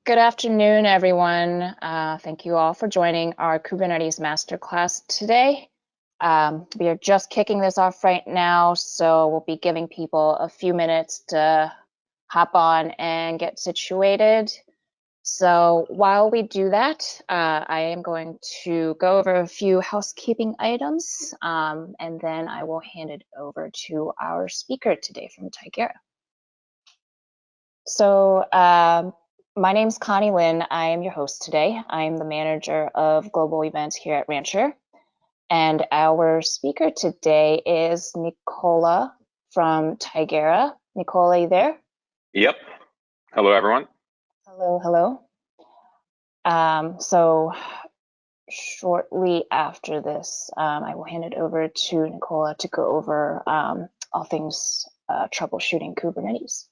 Good afternoon, everyone. Thank you all for joining our Kubernetes Masterclass today. We are just kicking this off right now, so we'll be giving people a few minutes to hop on and get situated. So while we do that, I am going to go over a few housekeeping items, and then I will hand it over to our speaker today from Tigera. So my name's Connie Lynn. I am your host today. I am the manager of global events here at Rancher. And our speaker today is Nicola from Tigera. Nicola, you there? Yep. Hello, everyone. Hello, hello. So shortly after this, I will hand it over to Nicola to go over all things troubleshooting Kubernetes.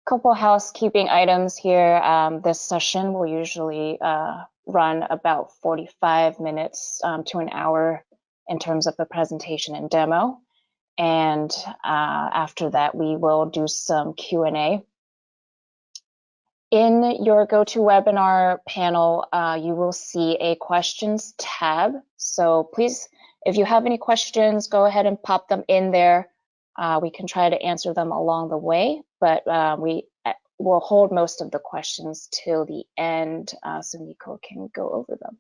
Couple housekeeping items here. This session will usually run about 45 minutes to an hour in terms of the presentation and demo. And after that, we will do some Q&A. In your GoToWebinar panel, you will see a questions tab. So please, if you have any questions, go ahead and pop them in there. We can try to answer them along the way, but we will hold most of the questions till the end so Nico can go over them.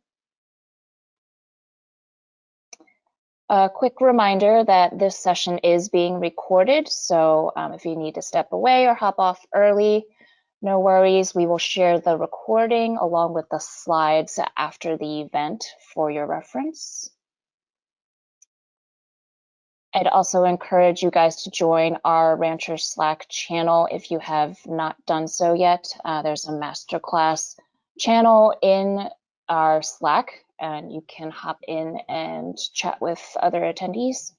A quick reminder that this session is being recorded, so if you need to step away or hop off early, no worries. We will share the recording along with the slides after the event for your reference. I'd also encourage you guys to join our Rancher Slack channel if you have not done so yet. There's a masterclass channel in our Slack, and you can hop in and chat with other attendees.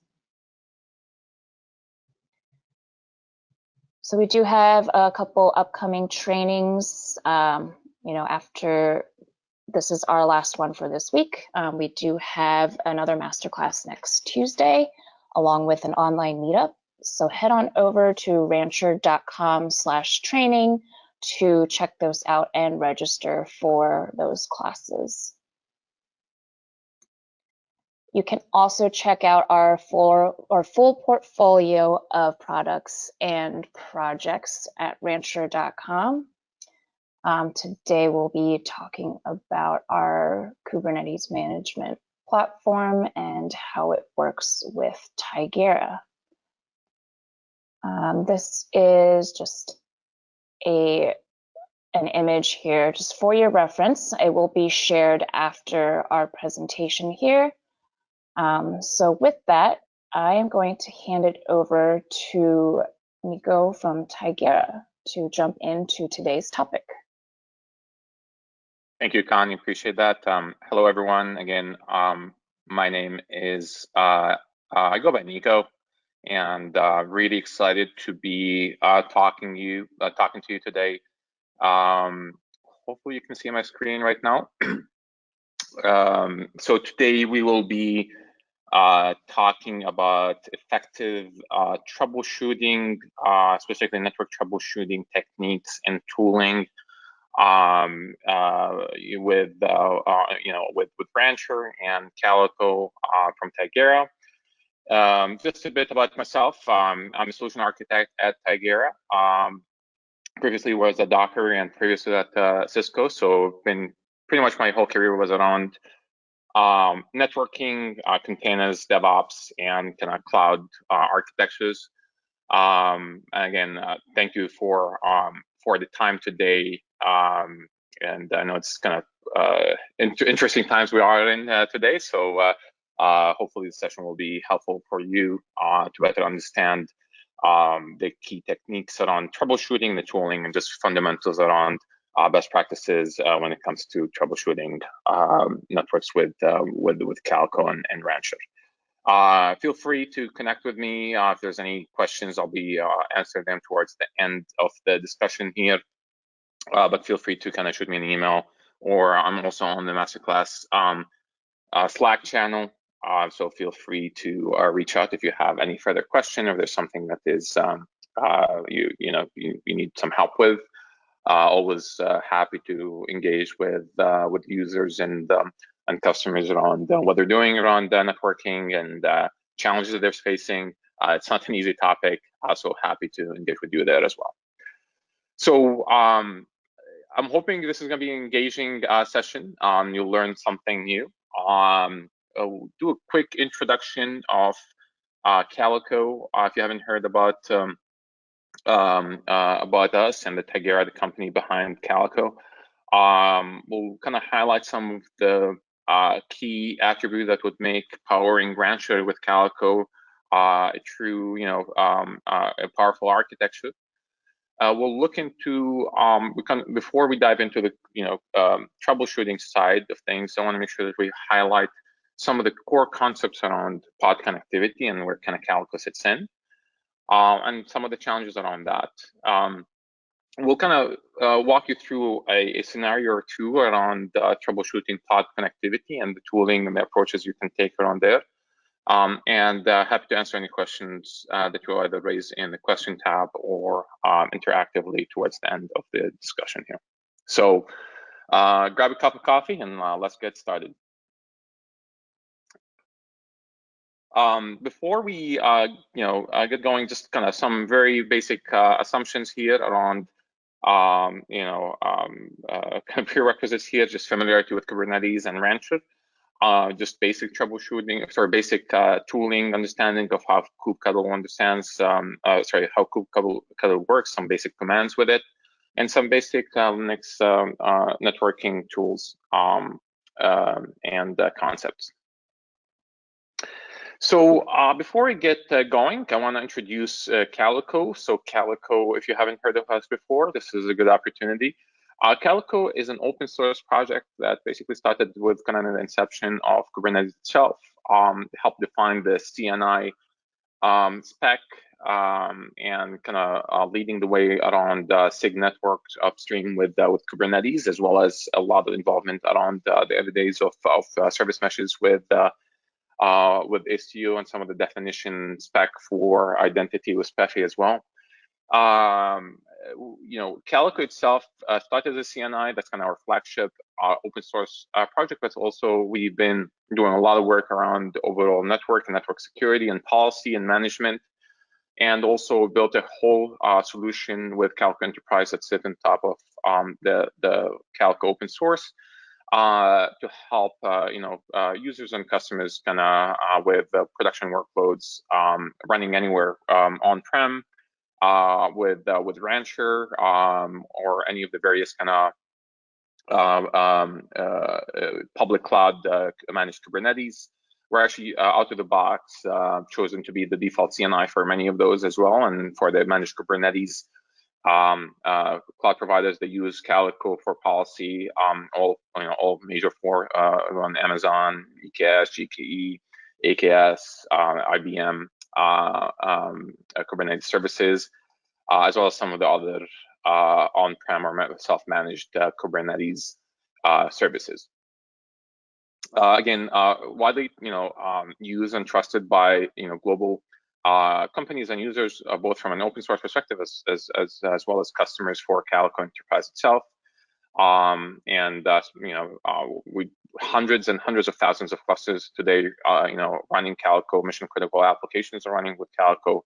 So we do have a couple upcoming trainings. After this is our last one for this week, we do have another masterclass next Tuesday, along with an online meetup. So head on over to rancher.com/training to check those out and register for those classes. You can also check out our full portfolio of products and projects at rancher.com. Today we'll be talking about our Kubernetes management platform and how it works with Tigera. This is just an image here just for your reference. It will be shared after our presentation here. So with that, I am going to hand it over to Nico from Tigera to jump into today's topic. Thank you, Connie. Appreciate that. Hello, everyone. Again, my name is, I go by Nico, and really excited to be talking to you today. Hopefully you can see my screen right now. So today we will be talking about effective troubleshooting, specifically network troubleshooting techniques and tooling with Rancher and Calico from Tigera. Just a bit about myself. I'm a solution architect at Tigera. Previously was a Docker and previously at Cisco, so been pretty much my whole career was around networking, containers, DevOps, and kind of cloud architectures. And again, thank you for the time today. And I know it's kind of interesting times we are in today, so hopefully the session will be helpful for you to better understand the key techniques around troubleshooting, the tooling, and just fundamentals around best practices when it comes to troubleshooting networks with Calco and Rancher. Feel free to connect with me if there's any questions. I'll be answering them towards the end of the discussion here. But feel free to kind of shoot me an email, or I'm also on the masterclass Slack channel. So feel free to reach out if you have any further question, or there's something that is you need some help with. always happy to engage with users and customers around what they're doing around networking and challenges that they're facing. It's not an easy topic. So happy to engage with you there as well. So I'm hoping this is going to be an engaging session. You'll learn something new. I'll do a quick introduction of Calico. If you haven't heard about us and the Tigera, the company behind Calico, we'll kind of highlight some of the key attributes that would make powering Rancher with Calico a true, a powerful architecture. We'll look into before we dive into the troubleshooting side of things. I want to make sure that we highlight some of the core concepts around pod connectivity and where kind of Calico sits in, and some of the challenges around that. We'll kind of walk you through a scenario or two around troubleshooting pod connectivity and the tooling and the approaches you can take around there. And happy to answer any questions that you either raise in the question tab or interactively towards the end of the discussion here. So grab a cup of coffee and let's get started. Before we get going, just kind of some very basic assumptions here around kind of prerequisites here, just familiarity with Kubernetes and Rancher. Just basic troubleshooting, basic tooling, understanding of how kubectl understands, how kubectl works, some basic commands with it, and some basic Linux networking tools and concepts. So before we get going, I want to introduce Calico. So Calico, if you haven't heard of us before, this is a good opportunity. Calico is an open source project that basically started with kind of the inception of Kubernetes itself, helped define the CNI spec and kind of leading the way around SIG networks upstream with Kubernetes, as well as a lot of involvement around the early days of service meshes with Istio and some of the definition spec for identity with SPEFI as well. Calico itself started as a CNI. That's kind of our flagship open source project, but also we've been doing a lot of work around overall network and network security and policy and management, and also built a whole solution with Calco Enterprise that sits on top of the Calco open source to help users and customers kind of with production workloads running anywhere on-prem, with Rancher or any of the various kind of public cloud managed Kubernetes. We're actually out of the box chosen to be the default CNI for many of those as well, and for the managed Kubernetes cloud providers that use Calico for policy, all major four on Amazon, EKS, GKE, AKS, IBM. Kubernetes services, as well as some of the other on-prem or self-managed Kubernetes services. Again, widely used and trusted by global companies and users, both from an open source perspective as well as customers for Calico Enterprise itself. We hundreds and hundreds of thousands of clusters today, running Calco. Mission critical applications are running with Calco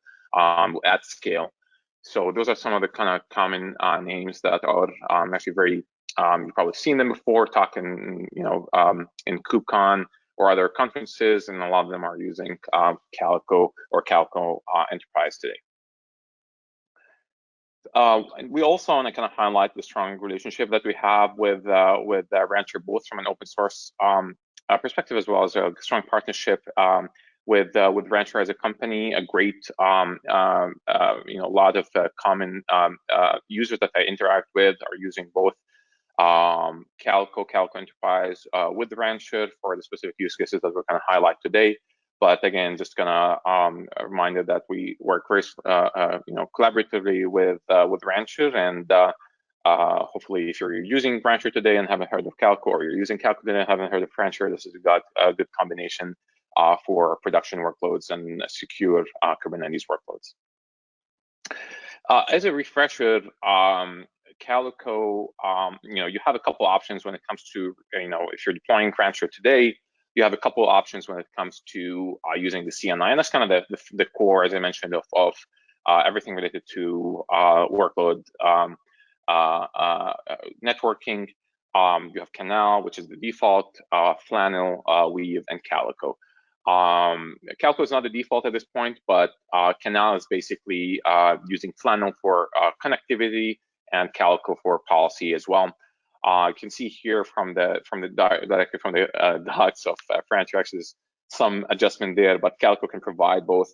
at scale. So those are some of the kind of common names that are actually very, you've probably seen them before, talking, in KubeCon or other conferences, and a lot of them are using Calico or Calco Enterprise today. We also want to kind of highlight the strong relationship that we have with Rancher, both from an open source perspective as well as a strong partnership with Rancher as a company. A great, lot of common users that I interact with are using both Calco Enterprise with Rancher for the specific use cases that we're going to highlight today. But again, just gonna remind that we work very, collaboratively with Rancher, and hopefully, if you're using Rancher today and haven't heard of Calco, or you're using Calco today and haven't heard of Rancher, this has got a good combination for production workloads and secure Kubernetes workloads. As a refresher, Calico, you have a couple options when it comes to, if you're deploying Rancher today, you have a couple options when it comes to using the CNI, and that's kind of the core, as I mentioned, of everything related to workload networking. You have Canal, which is the default, Flannel, Weave, and Calico. Calco is not the default at this point, but Canal is basically using Flannel for connectivity and Calico for policy as well. You can see here directly from the dots of Franchix is some adjustment there, but Calico can provide both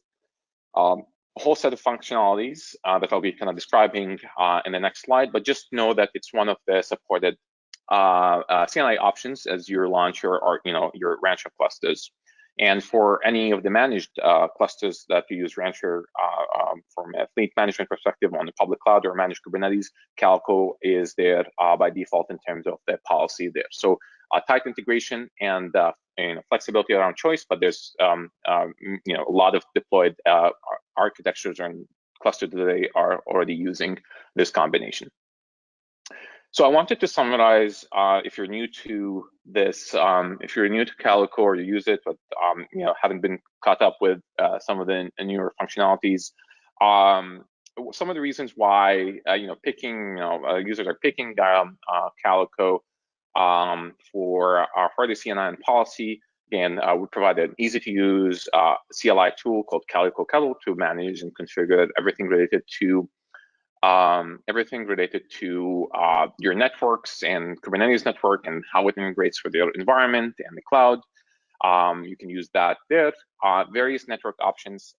a whole set of functionalities that I'll be kind of describing in the next slide, but just know that it's one of the supported CNI options as you launch your Rancher clusters. And for any of the managed clusters that you use Rancher from a fleet management perspective on the public cloud or managed Kubernetes, Calco is there by default in terms of the policy there. So tight integration and flexibility around choice, but there's a lot of deployed architectures and clusters today are already using this combination. So I wanted to summarize, if you're new to this, if you're new to Calico or you use it, but haven't been caught up with some of the newer functionalities, some of the reasons why users are picking Calico for the CNI and policy. Again, we provide an easy-to-use CLI tool called Calico Kettle to manage and configure everything related to your networks and Kubernetes network and how it integrates with your environment and the cloud. You can use that there. Various network options.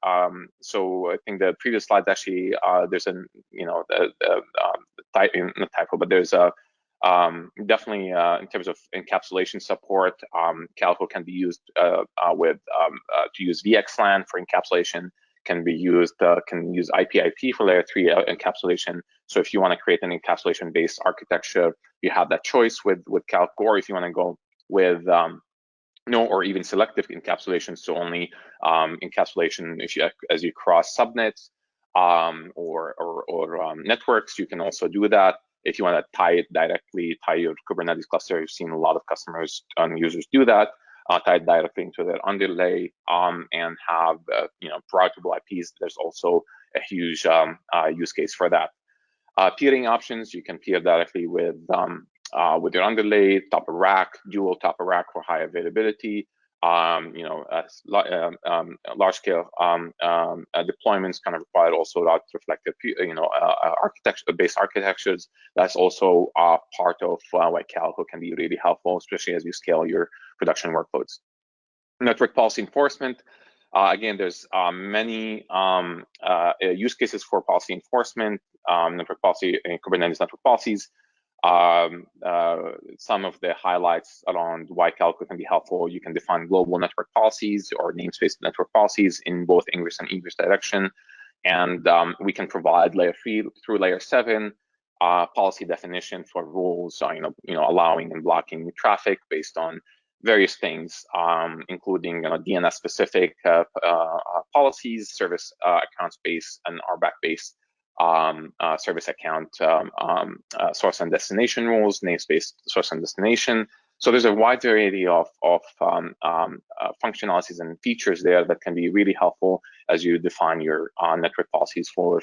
So I think the previous slides actually there's a typo, but there's a definitely in terms of encapsulation support. Calco can be used to use VXLAN for encapsulation. Can use IP/IP for layer 3 encapsulation. So if you want to create an encapsulation-based architecture, you have that choice with Calco, or if you want to go with no or even selective encapsulation, so only encapsulation as you cross subnets or networks, you can also do that. If you want to tie your Kubernetes cluster, you've seen a lot of customers and users do that. Tie it directly into their underlay and have routable IPs. There's also a huge use case for that. Peering options, you can peer directly with your underlay, top of rack, dual top of rack for high availability. Large scale deployments kind of require also route reflective, architecture-based architectures. That's also part of why Calco can be really helpful, especially as you scale your production workloads. Network policy enforcement. Again, there's many use cases for policy enforcement, network policy and Kubernetes network policies. Some of the highlights around why Calco can be helpful: you can define global network policies or namespace network policies in both ingress and egress direction, and we can provide layer 3 through layer 7 policy definition for rules, allowing and blocking traffic based on various things, including DNS-specific policies, service accounts-based, and RBAC-based. Service account source and destination rules, namespace source and destination. So there's a wide variety of functionalities and features there that can be really helpful as you define your network policies for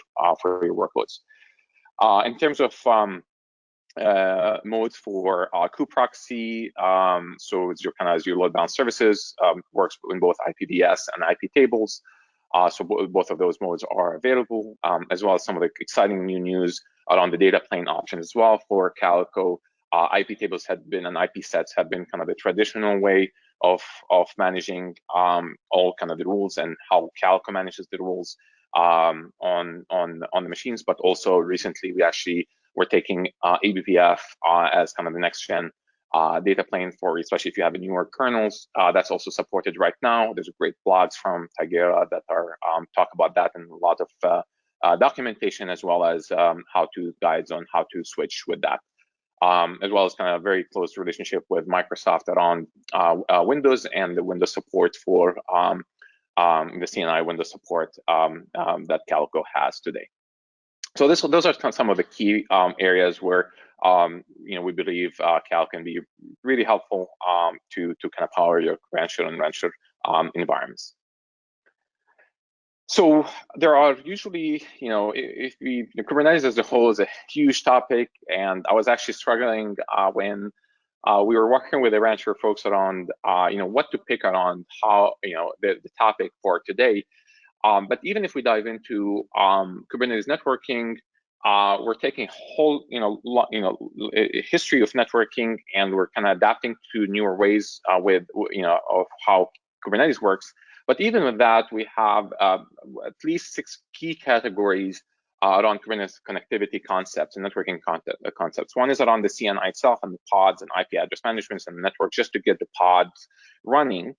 your workloads. In terms of modes for Coop proxy, so it's as your load balance services, works in both IPVS and IP tables. So both of those modes are available, as well as some of the exciting new news around the data plane option as well for Calico. IP tables and IP sets have been kind of the traditional way of managing all kind of the rules and how Calico manages the rules on the machines. But also recently, we're taking ABPF as kind of the next gen data plane for, especially if you have a newer kernels. That's also supported right now. There's great blogs from Tigera that are talk about that, and a lot of documentation, as well as how-to guides on how to switch with that, as well as kind of a very close relationship with Microsoft around Windows and the Windows support for the CNI Windows support that Calco has today. So those are some of the key areas where we believe Cal can be really helpful to kind of power your rancher and rancher environments. So there are usually, Kubernetes as a whole is a huge topic, and I was actually struggling when we were working with the rancher folks around, what to pick around how, the topic for today. But even if we dive into Kubernetes networking, we're taking a whole, a history of networking, and we're kind of adapting to newer ways of how Kubernetes works. But even with that, we have at least 6 key categories around Kubernetes connectivity concepts and networking concepts. One is around the CNI itself and the pods and IP address management and the network, just to get the pods running.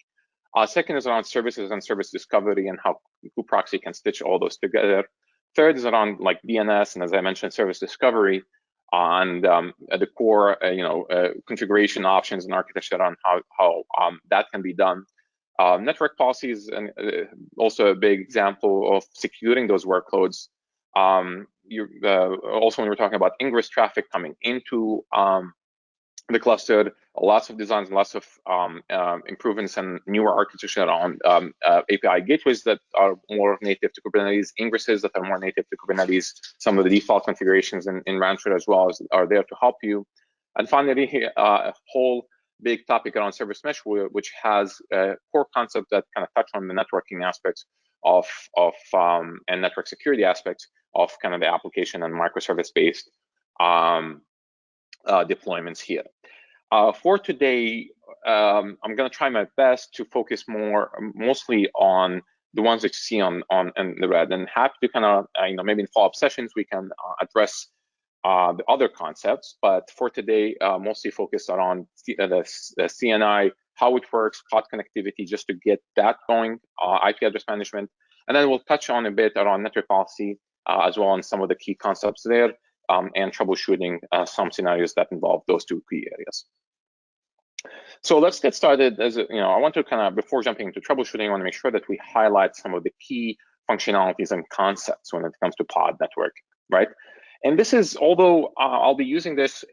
Second is around services and service discovery and how Coop Proxy can stitch all those together. Third is around like DNS and, as I mentioned, service discovery and the core, configuration options and architecture on how that can be done. Network policies and also a big example of securing those workloads. Also, when we're talking about ingress traffic coming into the cluster, lots of designs, lots of improvements and newer architecture on API gateways that are more native to Kubernetes, ingresses that are more native to Kubernetes. Some of the default configurations in Rancher as well are there to help you. And finally, a whole big topic around service mesh, which has a core concept that kind of touch on the networking aspects of and network security aspects of kind of the application and microservice-based deployments here. For today, I'm going to try my best to focus mostly on the ones that you see on the red, and happy to kind of maybe in follow-up sessions we can address the other concepts. But for today, mostly focused on the CNI, how it works, pod connectivity, just to get that going, IP address management, and then we'll touch on a bit around network policy as well, and some of the key concepts there. And troubleshooting some scenarios that involve those 2 key areas. So let's get started. I want to kind of, before jumping into troubleshooting, I want to make sure that we highlight some of the key functionalities and concepts when it comes to pod networking, right? And this is, although I'll be using this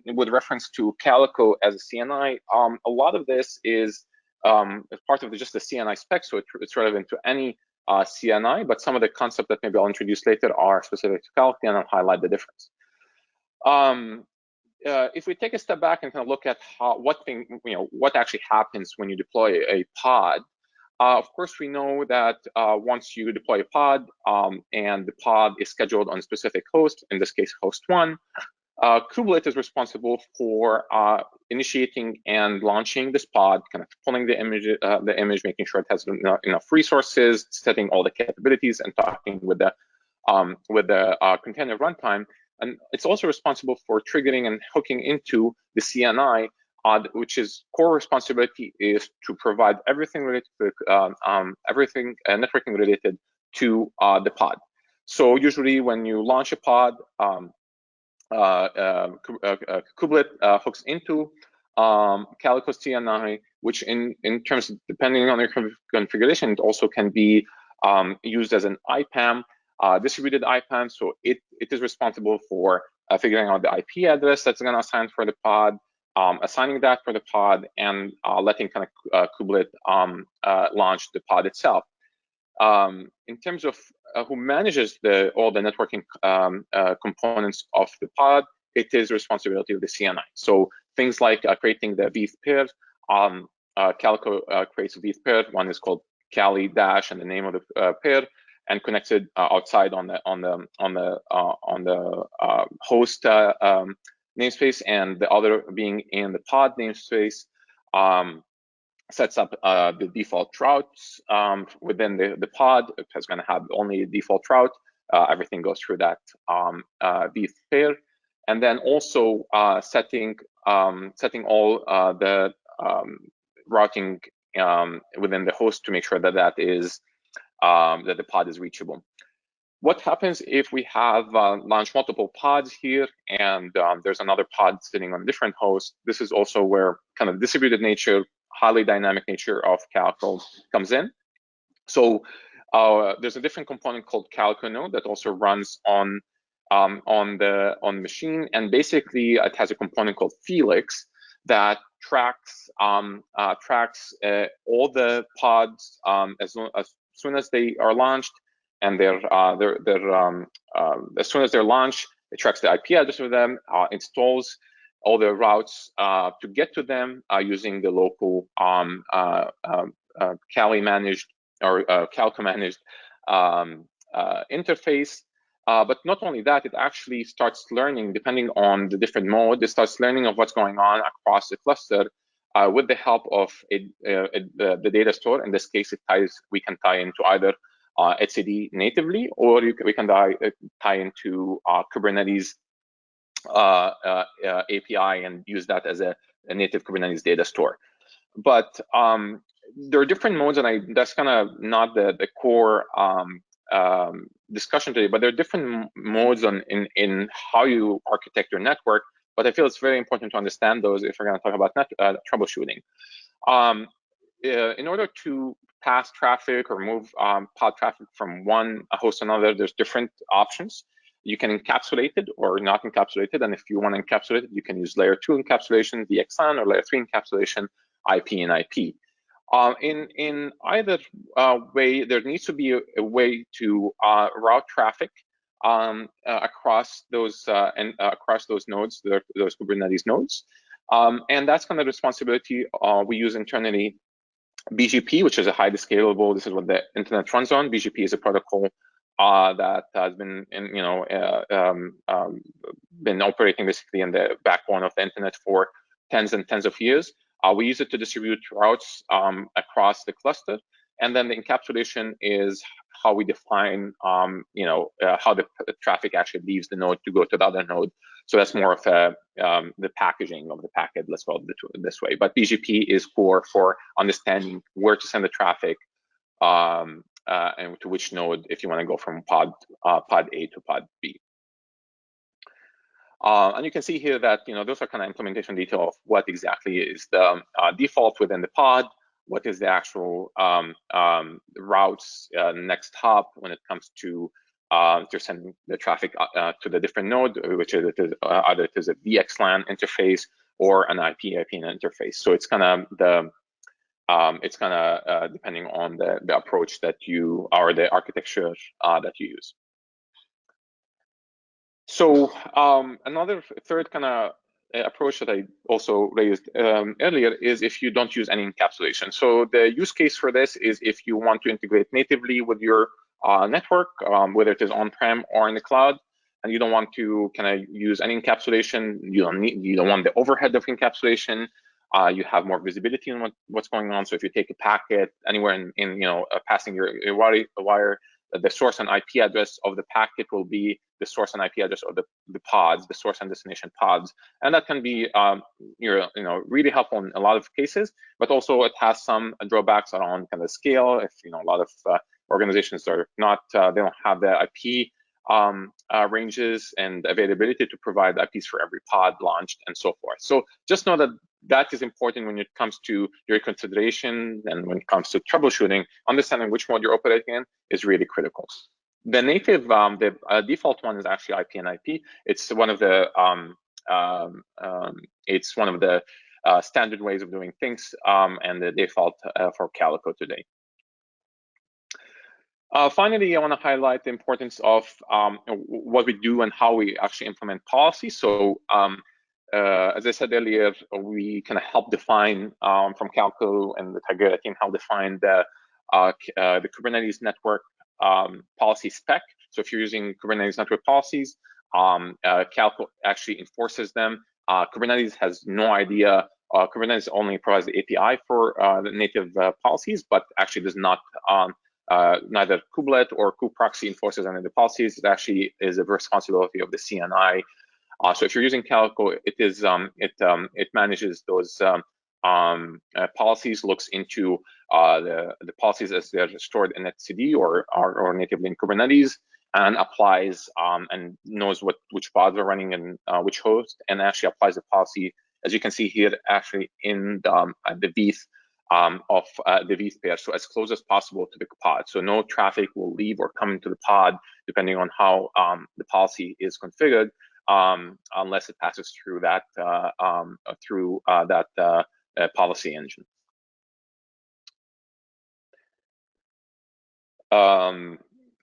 with reference to Calico as a CNI, a lot of this is part of just the CNI spec, so it's relevant to any CNI, but some of the concepts that maybe I'll introduce later are specific to Calico, and I'll highlight the difference. If we take a step back and kind of look at what actually happens when you deploy a pod, of course we know that once you deploy a pod and the pod is scheduled on a specific host, in this case host 1, Kubelet is responsible for initiating and launching this pod, kind of pulling the image, making sure it has enough resources, setting all the capabilities, and talking with the container runtime. And it's also responsible for triggering and hooking into the CNI, which is core responsibility is to provide everything related to networking related to the pod. So usually when you launch a pod, Kubelet hooks into Calico CNI, which in terms of, depending on your configuration, it also can be used as an IPAM, distributed IPAM. So it is responsible for figuring out the IP address that's going to assign for the pod, assigning that for the pod, and letting kind of Kubelet launch the pod itself. In terms of who manages all the networking components of the pod, it is the responsibility of the CNI. So things like creating the VETH pair, Calico creates a VETH pair. One is called Cali dash and the name of the pair, and connected outside on the host namespace, and the other being in the pod namespace. Sets up the default routes within the pod. It's going to have only a default route. Everything goes through that VETH pair, and then also setting all the routing within the host to make sure that that the pod is reachable. What happens if we have launched multiple pods here, and there's another pod sitting on a different host? This is also where kind of distributed nature, highly dynamic nature of Calco comes in. So there's a different component called Calco node that also runs on on the machine, and basically it has a component called Felix that tracks all the pods as soon as they are launched, and as soon as they're launched, it tracks the IP address of them, installs all the routes to get to them using the local Kali managed or Calco managed interface. But not only that, it actually starts learning, depending on the different mode, it starts learning of what's going on across the cluster with the help of the data store. In this case, we can tie into either etcd natively, or we can tie into Kubernetes API and use that as a native Kubernetes data store. But there are different modes, and that's kind of not the core discussion today, but there are different modes in how you architect your network. But I feel it's very important to understand those if we're going to talk about troubleshooting. In order to pass traffic or move pod traffic from one host to another, there's different options. You can encapsulate it or not encapsulate it, and if you want to encapsulate it, you can use layer 2 encapsulation, VXLAN, or layer 3 encapsulation, IP and IP. In either way, there needs to be a way to route traffic across those nodes, those Kubernetes nodes, and that's kind of responsibility we use internally. BGP, which is a highly scalable. This is what the internet runs on. BGP is a protocol that has been, been operating basically in the backbone of the internet for tens and tens of years. We use it to distribute routes across the cluster, and then the encapsulation is how we define, how the traffic actually leaves the node to go to the other node. So that's more of the packaging of the packet, let's call it this way. But BGP is core for understanding where to send the traffic and to which node if you want to go from pod A to pod B. And you can see here that those are kind of implementation detail of what exactly is the default within the pod, what is the actual routes next hop when it comes to sending the traffic to the different node, which is either it is a VXLAN interface or an IP interface. So it's kind of depending on the approach that you or the architecture that you use. So another third kind of approach that I also raised earlier is if you don't use any encapsulation. So the use case for this is if you want to integrate natively with your network, whether it is on-prem or in the cloud, and you don't want to kind of use any encapsulation. You don't want the overhead of encapsulation. You have more visibility on what's going on. So if you take a packet anywhere in passing your wire, the source and IP address of the packet will be the source and IP address of the pods, the source and destination pods, and that can be really helpful in a lot of cases. But also it has some drawbacks around kind of scale. If a lot of organizations are not, they don't have the IP ranges and availability to provide IPs for every pod launched and so forth. So just know that that is important when it comes to your consideration and when it comes to troubleshooting. Understanding which mode you're operating in is really critical. The native, the default one is actually IP and IP. It's one of the standard ways of doing things, and the default for Calico today. Finally, I want to highlight the importance of what we do and how we actually implement policy. So as I said earlier, we kind of help define from Calco and the Tigera team help define the Kubernetes network policy spec. So if you're using Kubernetes network policies, Calco actually enforces them. Kubernetes has no idea. Kubernetes only provides the API for the native policies, but actually does not neither kubelet or kube proxy enforces any of the policies. It actually is a responsibility of the CNI. So if you're using Calco, it is it manages those policies, looks into the policies as they're stored in etcd or natively in Kubernetes, and applies and knows which pods are running and which host, and actually applies the policy, as you can see here, actually in the VETH of the VETH pair, so as close as possible to the pod. So no traffic will leave or come into the pod, depending on how the policy is configured, unless it passes through that policy engine.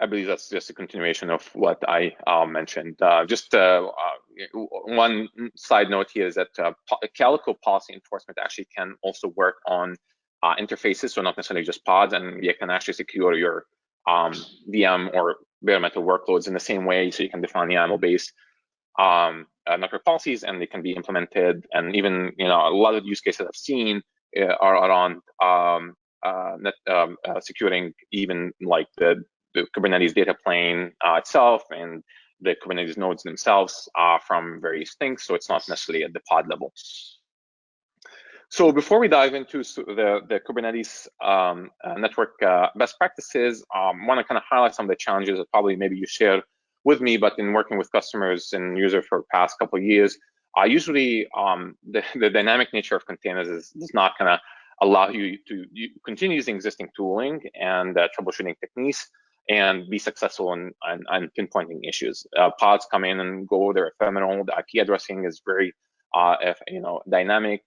I believe that's just a continuation of what I mentioned. Just one side note here is that Calico policy enforcement actually can also work on interfaces, so not necessarily just pods, and you can actually secure your VM or bare metal workloads in the same way. So you can define YAML-based network policies, and they can be implemented. And even a lot of the use cases I've seen are around securing even like the Kubernetes data plane itself and the Kubernetes nodes themselves from various things. So it's not necessarily at the pod level. So before we dive into the Kubernetes network best practices, I want to kind of highlight some of the challenges that probably maybe you share with me, but in working with customers and users for the past couple of years, usually the dynamic nature of containers does not kind of allow you to continue using existing tooling and troubleshooting techniques and be successful in pinpointing issues. Pods come in and go, they're ephemeral. The IP addressing is very dynamic.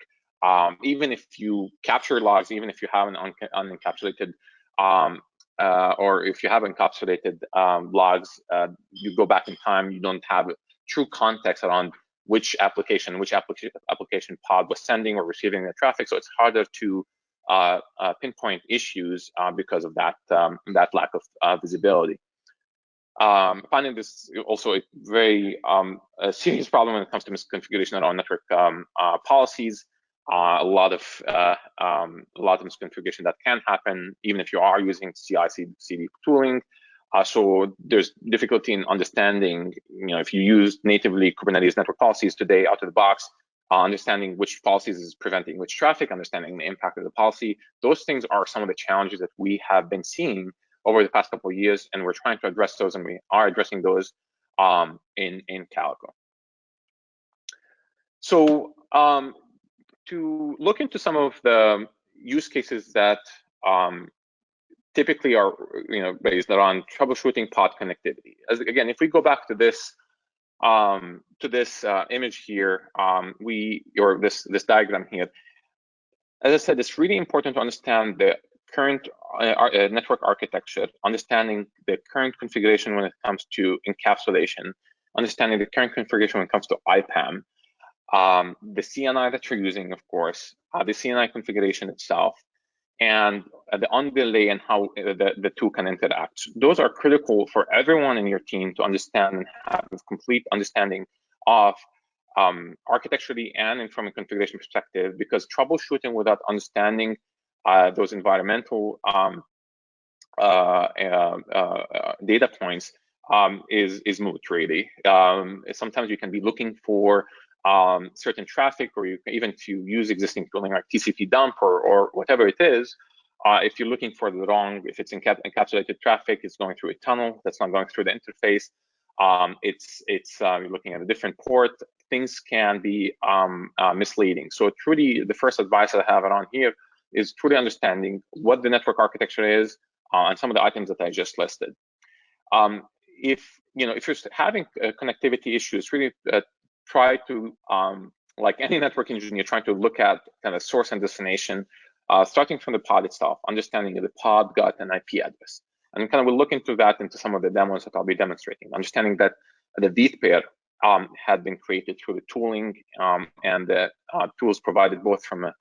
Even if you capture logs, even if you have an unencapsulated or if you have encapsulated logs, you go back in time, you don't have true context around which application pod was sending or receiving the traffic. So it's harder to pinpoint issues because of that lack of visibility. Finding this also a very serious problem when it comes to misconfiguration around network policies. A lot of misconfiguration that can happen even if you are using CI/CD tooling. So there's difficulty in understanding, if you use natively Kubernetes network policies today out of the box, understanding which policies is preventing which traffic, understanding the impact of the policy. Those things are some of the challenges that we have been seeing over the past couple of years, and we're trying to address those, and we are addressing those in Calico. So to look into some of the use cases that typically are based around troubleshooting pod connectivity. Again, if we go back to this image here, this diagram here, as I said, it's really important to understand the current network architecture, understanding the current configuration when it comes to encapsulation, understanding the current configuration when it comes to IPAM, the CNI that you're using, of course, the CNI configuration itself, and the underlay and how the two can interact. Those are critical for everyone in your team to understand and have a complete understanding of architecturally and from a configuration perspective, because troubleshooting without understanding those environmental data points is moot, really. Sometimes you can be looking for certain traffic, or you can even to use existing tooling like TCP dump or whatever it is. If you're looking for the wrong, if it's encapsulated traffic, it's going through a tunnel that's not going through the interface. You're looking at a different port. Things can be misleading. So truly, the first advice I have around here is truly understanding what the network architecture is and some of the items that I just listed. If you're having connectivity issues, really try to, like any network engineer, trying to look at kind of source and destination, starting from the pod itself, understanding that the pod got an IP address. And kind of we'll look into that into some of the demos that I'll be demonstrating, understanding that the VETH pair had been created through the tooling and the tools provided both from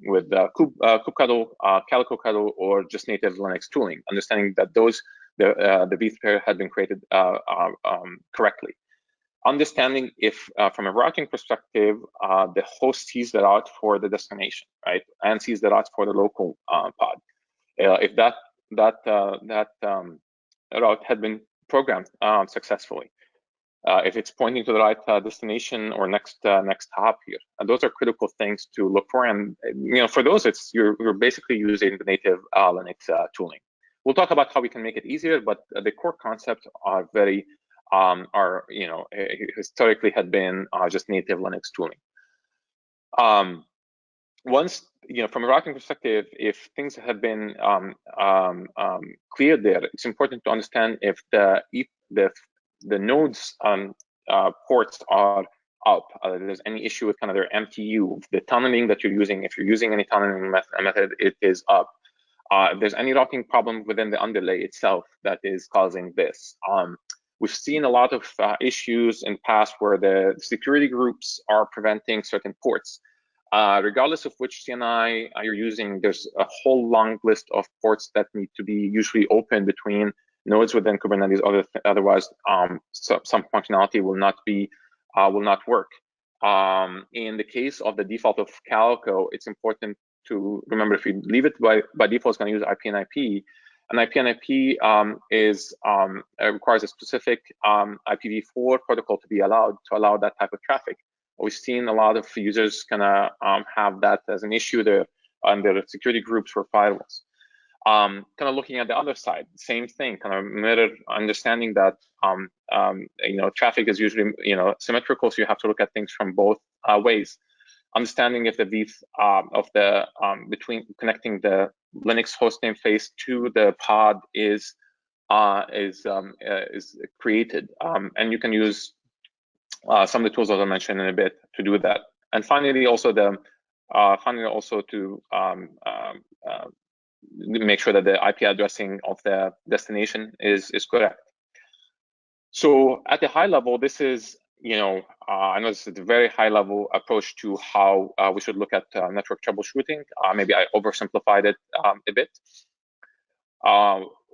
with Coop Calico cuddle, or just native Linux tooling, understanding that the VETH pair had been created correctly. Understanding if, from a routing perspective, the host sees the route for the destination, right, and sees the route for the local pod. If that route had been programmed successfully, if it's pointing to the right destination or next hop here, and those are critical things to look for. And for those, you're basically using the native Linux tooling. We'll talk about how we can make it easier, but the core concepts are very historically had been just native Linux tooling. once, from a routing perspective, if things have been cleared there, it's important to understand if the nodes ports are up. There's any issue with kind of their MTU, the tunneling that you're using. If you're using any tunneling method, it is up. If there's any routing problem within the underlay itself that is causing this. We've seen a lot of issues in past where the security groups are preventing certain ports. Regardless of which CNI you're using, there's a whole long list of ports that need to be usually open between nodes within Kubernetes. Otherwise, some functionality will not work. In the case of the default of Calico, it's important to remember if you leave it by default, it's going to use IP and IP. And IP and IP requires a specific IPv4 protocol to be allowed to allow that type of traffic. We've seen a lot of users kind of have that as an issue there on their security groups or firewalls. Kind of looking at the other side, same thing, kind of mirror understanding that traffic is usually symmetrical, so you have to look at things from both ways. Understanding if the between connecting the Linux hostname face to the pod is created, and you can use some of the tools that I mentioned in a bit to do that. And finally, also to make sure that the IP addressing of the destination is correct. So at the high level, this is, I know this is a very high level approach to how we should look at network troubleshooting. Maybe I oversimplified it a bit.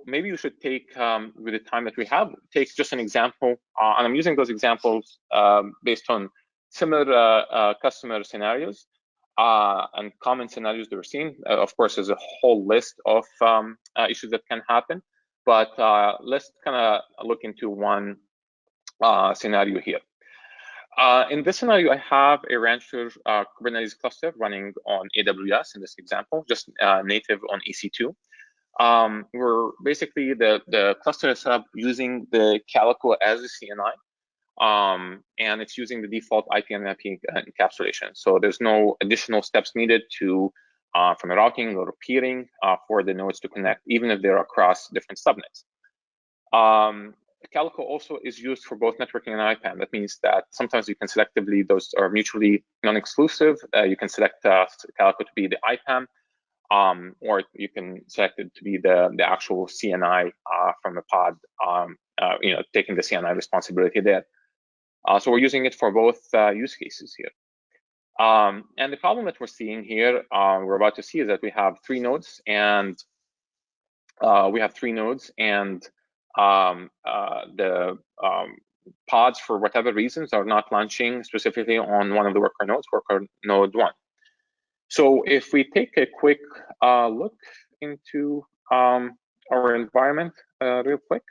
Maybe you should take, with the time that we have, take just an example. And I'm using those examples based on similar customer scenarios and common scenarios that we're seeing. Of course, there's a whole list of issues that can happen, but let's kind of look into one scenario here. In this scenario, I have a Rancher Kubernetes cluster running on AWS in this example, just native on EC2. We're basically, the cluster is set up using the Calico as a CNI, and it's using the default IP and IP encapsulation. So there's no additional steps needed to from a routing or peering for the nodes to connect, even if they're across different subnets. Calco also is used for both networking and IPAM. That means that sometimes you can selectively, those are mutually non-exclusive. You can select Calco to be the IPAM, or you can select it to be the actual CNI from the pod, taking the CNI responsibility there. So we're using it for both use cases here. And the problem that we're seeing here, we're about to see, is that we have three nodes, and the pods, for whatever reasons, are not launching specifically on one of the worker nodes, worker node 1. So if we take a quick look into our environment real quick.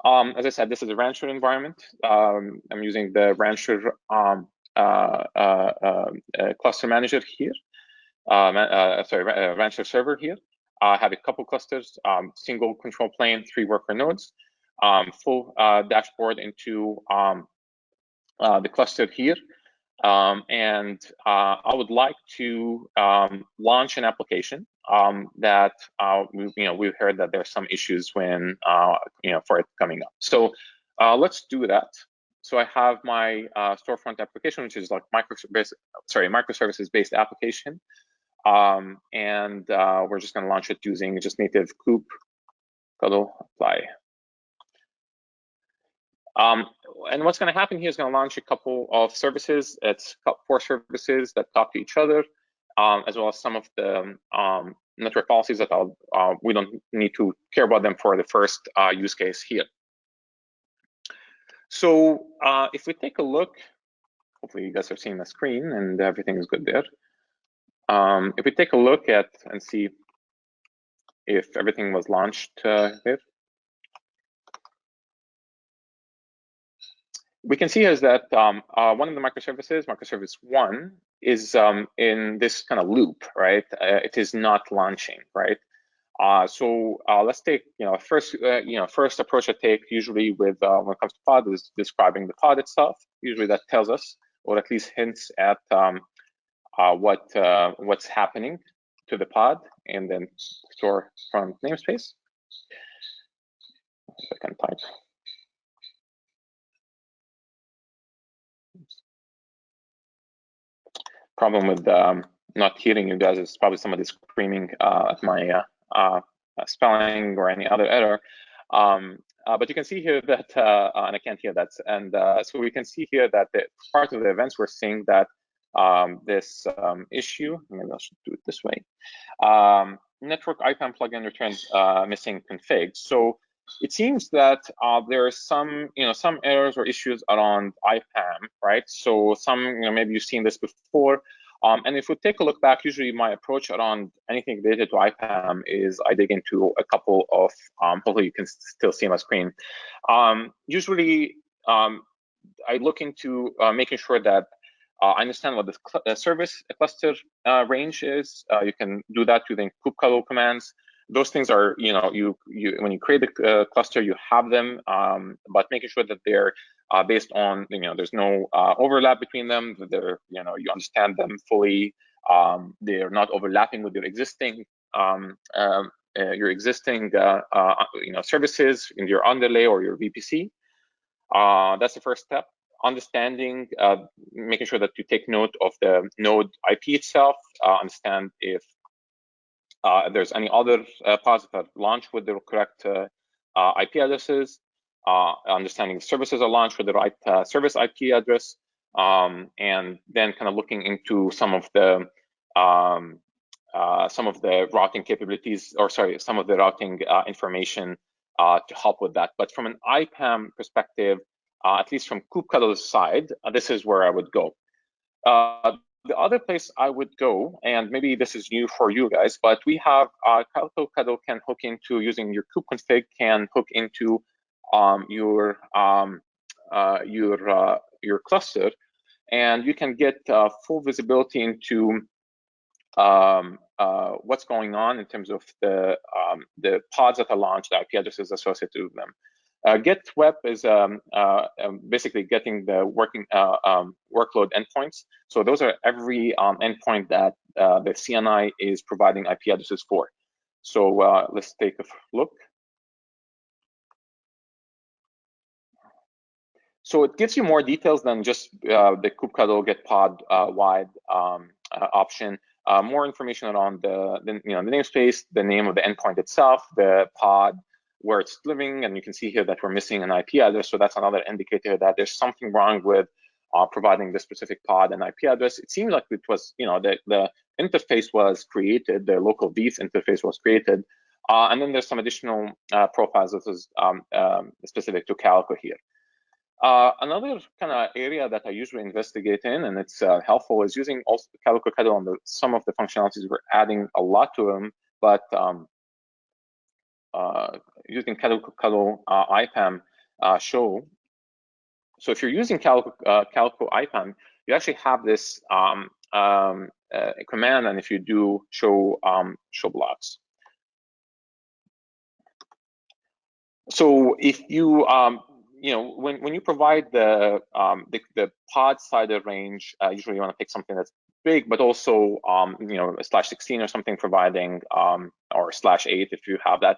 As I said, this is a Rancher environment. I'm using the Rancher cluster manager here. Rancher server here. I have a couple clusters, single control plane, 3 worker nodes, full dashboard into the cluster here. And I would like to launch an application that we've heard that there's some issues when for it coming up. So let's do that. So I have my storefront application, which is like microservices-based application. And we're just going to launch it using just native Coop apply. And what's going to happen here is going to launch a couple of services. It's 4 services that talk to each other, as well as some of the network policies that we don't need to care about them for the first use case here. So if we take a look, hopefully you guys are seeing the screen and everything is good there. If we take a look at and see if everything was launched here, we can see is that one of the microservices, microservice 1, is in this kind of loop, right? It is not launching, right? So let's take, first approach I take usually with when it comes to pod is describing the pod itself. Usually that tells us, or at least hints at what's happening to the pod, and then store from namespace. If I can type. Problem with not hearing you guys is probably somebody screaming at my spelling or any other error. But you can see here that, and I can't hear that. And so we can see here that the part of the events we're seeing that this issue, maybe I should do it this way. Network IPAM plugin returns missing config. So it seems that there are some errors or issues around IPAM, right? So maybe you've seen this before. And if we take a look back, usually my approach around anything related to IPAM is I dig into a couple of, hopefully you can still see my screen. Usually I look into making sure that I understand what the service cluster range is. You can do that using Coop commands. Those things are, when you create the cluster, you have them, but making sure that they're based on, there's no overlap between them. They're, you understand them fully. They're not overlapping with your existing, services in your underlay or your VPC. That's the first step. Understanding, making sure that you take note of the node IP itself, understand if there's any other pods that launch with the correct IP addresses, understanding services are launched with the right service IP address, and then kind of looking into some of the routing capabilities, or sorry, some of the routing information to help with that. But from an IPAM perspective, at least from Kubectls side, this is where I would go. The other place I would go, and maybe this is new for you guys, but we have Calco can hook into, using your Coop config, can hook into your cluster, and you can get full visibility into what's going on in terms of the pods that are launched, the IP addresses associated with them. Get web is basically getting the working workload endpoints. So those are every endpoint that the CNI is providing IP addresses for. So let's take a look. So it gives you more details than just the kubectl get pod wide option. More information around the namespace, the name of the endpoint itself, the pod, where it's living, and you can see here that we're missing an IP address. So that's another indicator that there's something wrong with providing the specific pod and IP address. It seems like it was, the interface was created, the local beef interface was created, and then there's some additional profiles that is specific to Calico here. Another kind of area that I usually investigate in, and it's helpful, is using also Calico on some of the functionalities. We're adding a lot to them, but using Calico IPAM show. So if you're using Calico IPAM, you actually have this command, and if you do show blocks. So if you when you provide the pod slider range, usually you want to pick something that's big, but also a /16 or something providing, or /8 if you have that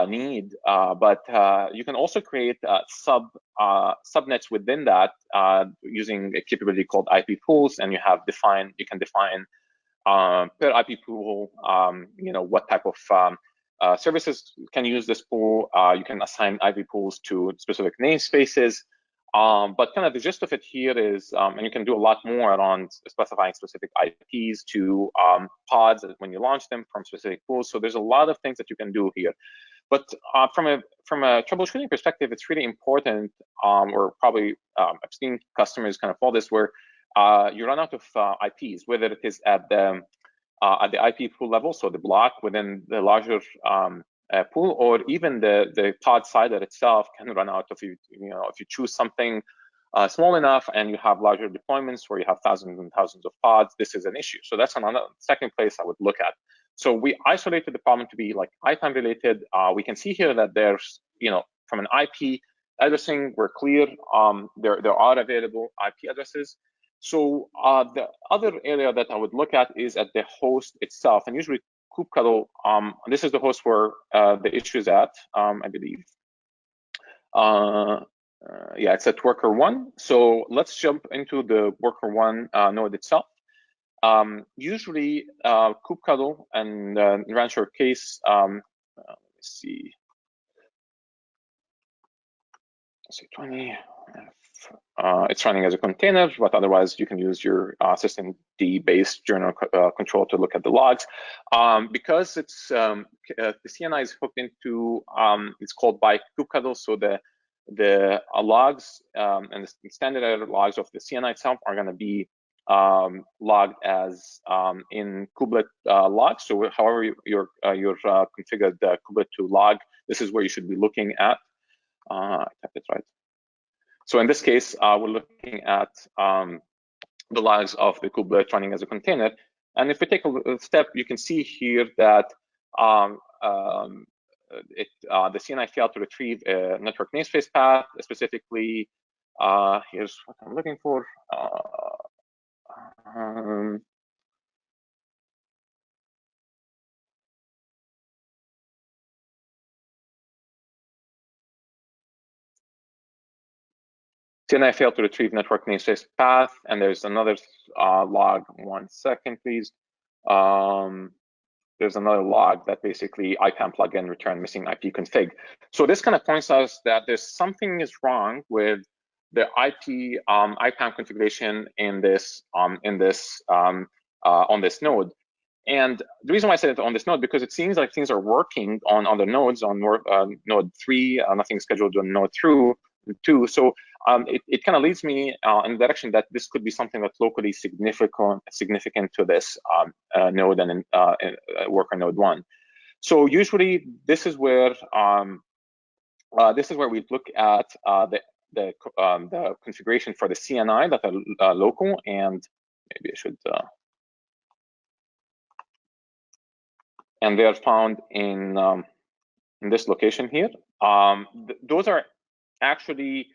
need. But you can also create subnets within that using a capability called IP pools, and you can define per IP pool, what type of services can use this pool. You can assign IP pools to specific namespaces. But kind of the gist of it here is, and you can do a lot more around specifying specific IPs to pods when you launch them from specific pools. So there's a lot of things that you can do here. But from a troubleshooting perspective, it's really important, or probably I've seen customers kind of follow this, where you run out of IPs, whether it is at the IP pool level, so the block within the larger pool, or even the pod slider itself can run out if you choose something small enough and you have larger deployments where you have thousands and thousands of pods. This is an issue. So that's another second place I would look at. So we isolated the problem to be like IPAM related. We can see here that there's, from an IP addressing, we're clear. There are available IP addresses. So the other area that I would look at is at the host itself, and usually kubectl, this is the host where the issue is at, I believe. Yeah, it's at worker 1. So let's jump into the worker 1 node itself. Usually kubectl and Rancher case, let's see, let's say 20. It's running as a container, but otherwise you can use your systemd-based journal control to look at the logs. Because it's the CNI is hooked into, it's called by kubectl, so the logs and the standard logs of the CNI itself are going to be logged as in kubelet logs. So however you're configured the kubelet to log, this is where you should be looking at. I typed it right. So in this case, we're looking at the logs of the kubelet running as a container. And if we take a step, you can see here that the CNI failed to retrieve a network namespace path. Specifically, here's what I'm looking for. CNI failed to retrieve network namespace path, and there's another log. 1 second, please. There's another log that basically IPAM plugin return missing IP config. So this kind of points us that there's something is wrong with the IPAM configuration in this on this node. And the reason why I said it on this node, because it seems like things are working on other nodes. On node 3, nothing scheduled on node 2. So it kind of leads me in the direction that this could be something that's locally significant to this node and worker node 1. So usually this is where we look at the configuration for the CNI that are local, and maybe I should. And they are found in this location here. Those are actually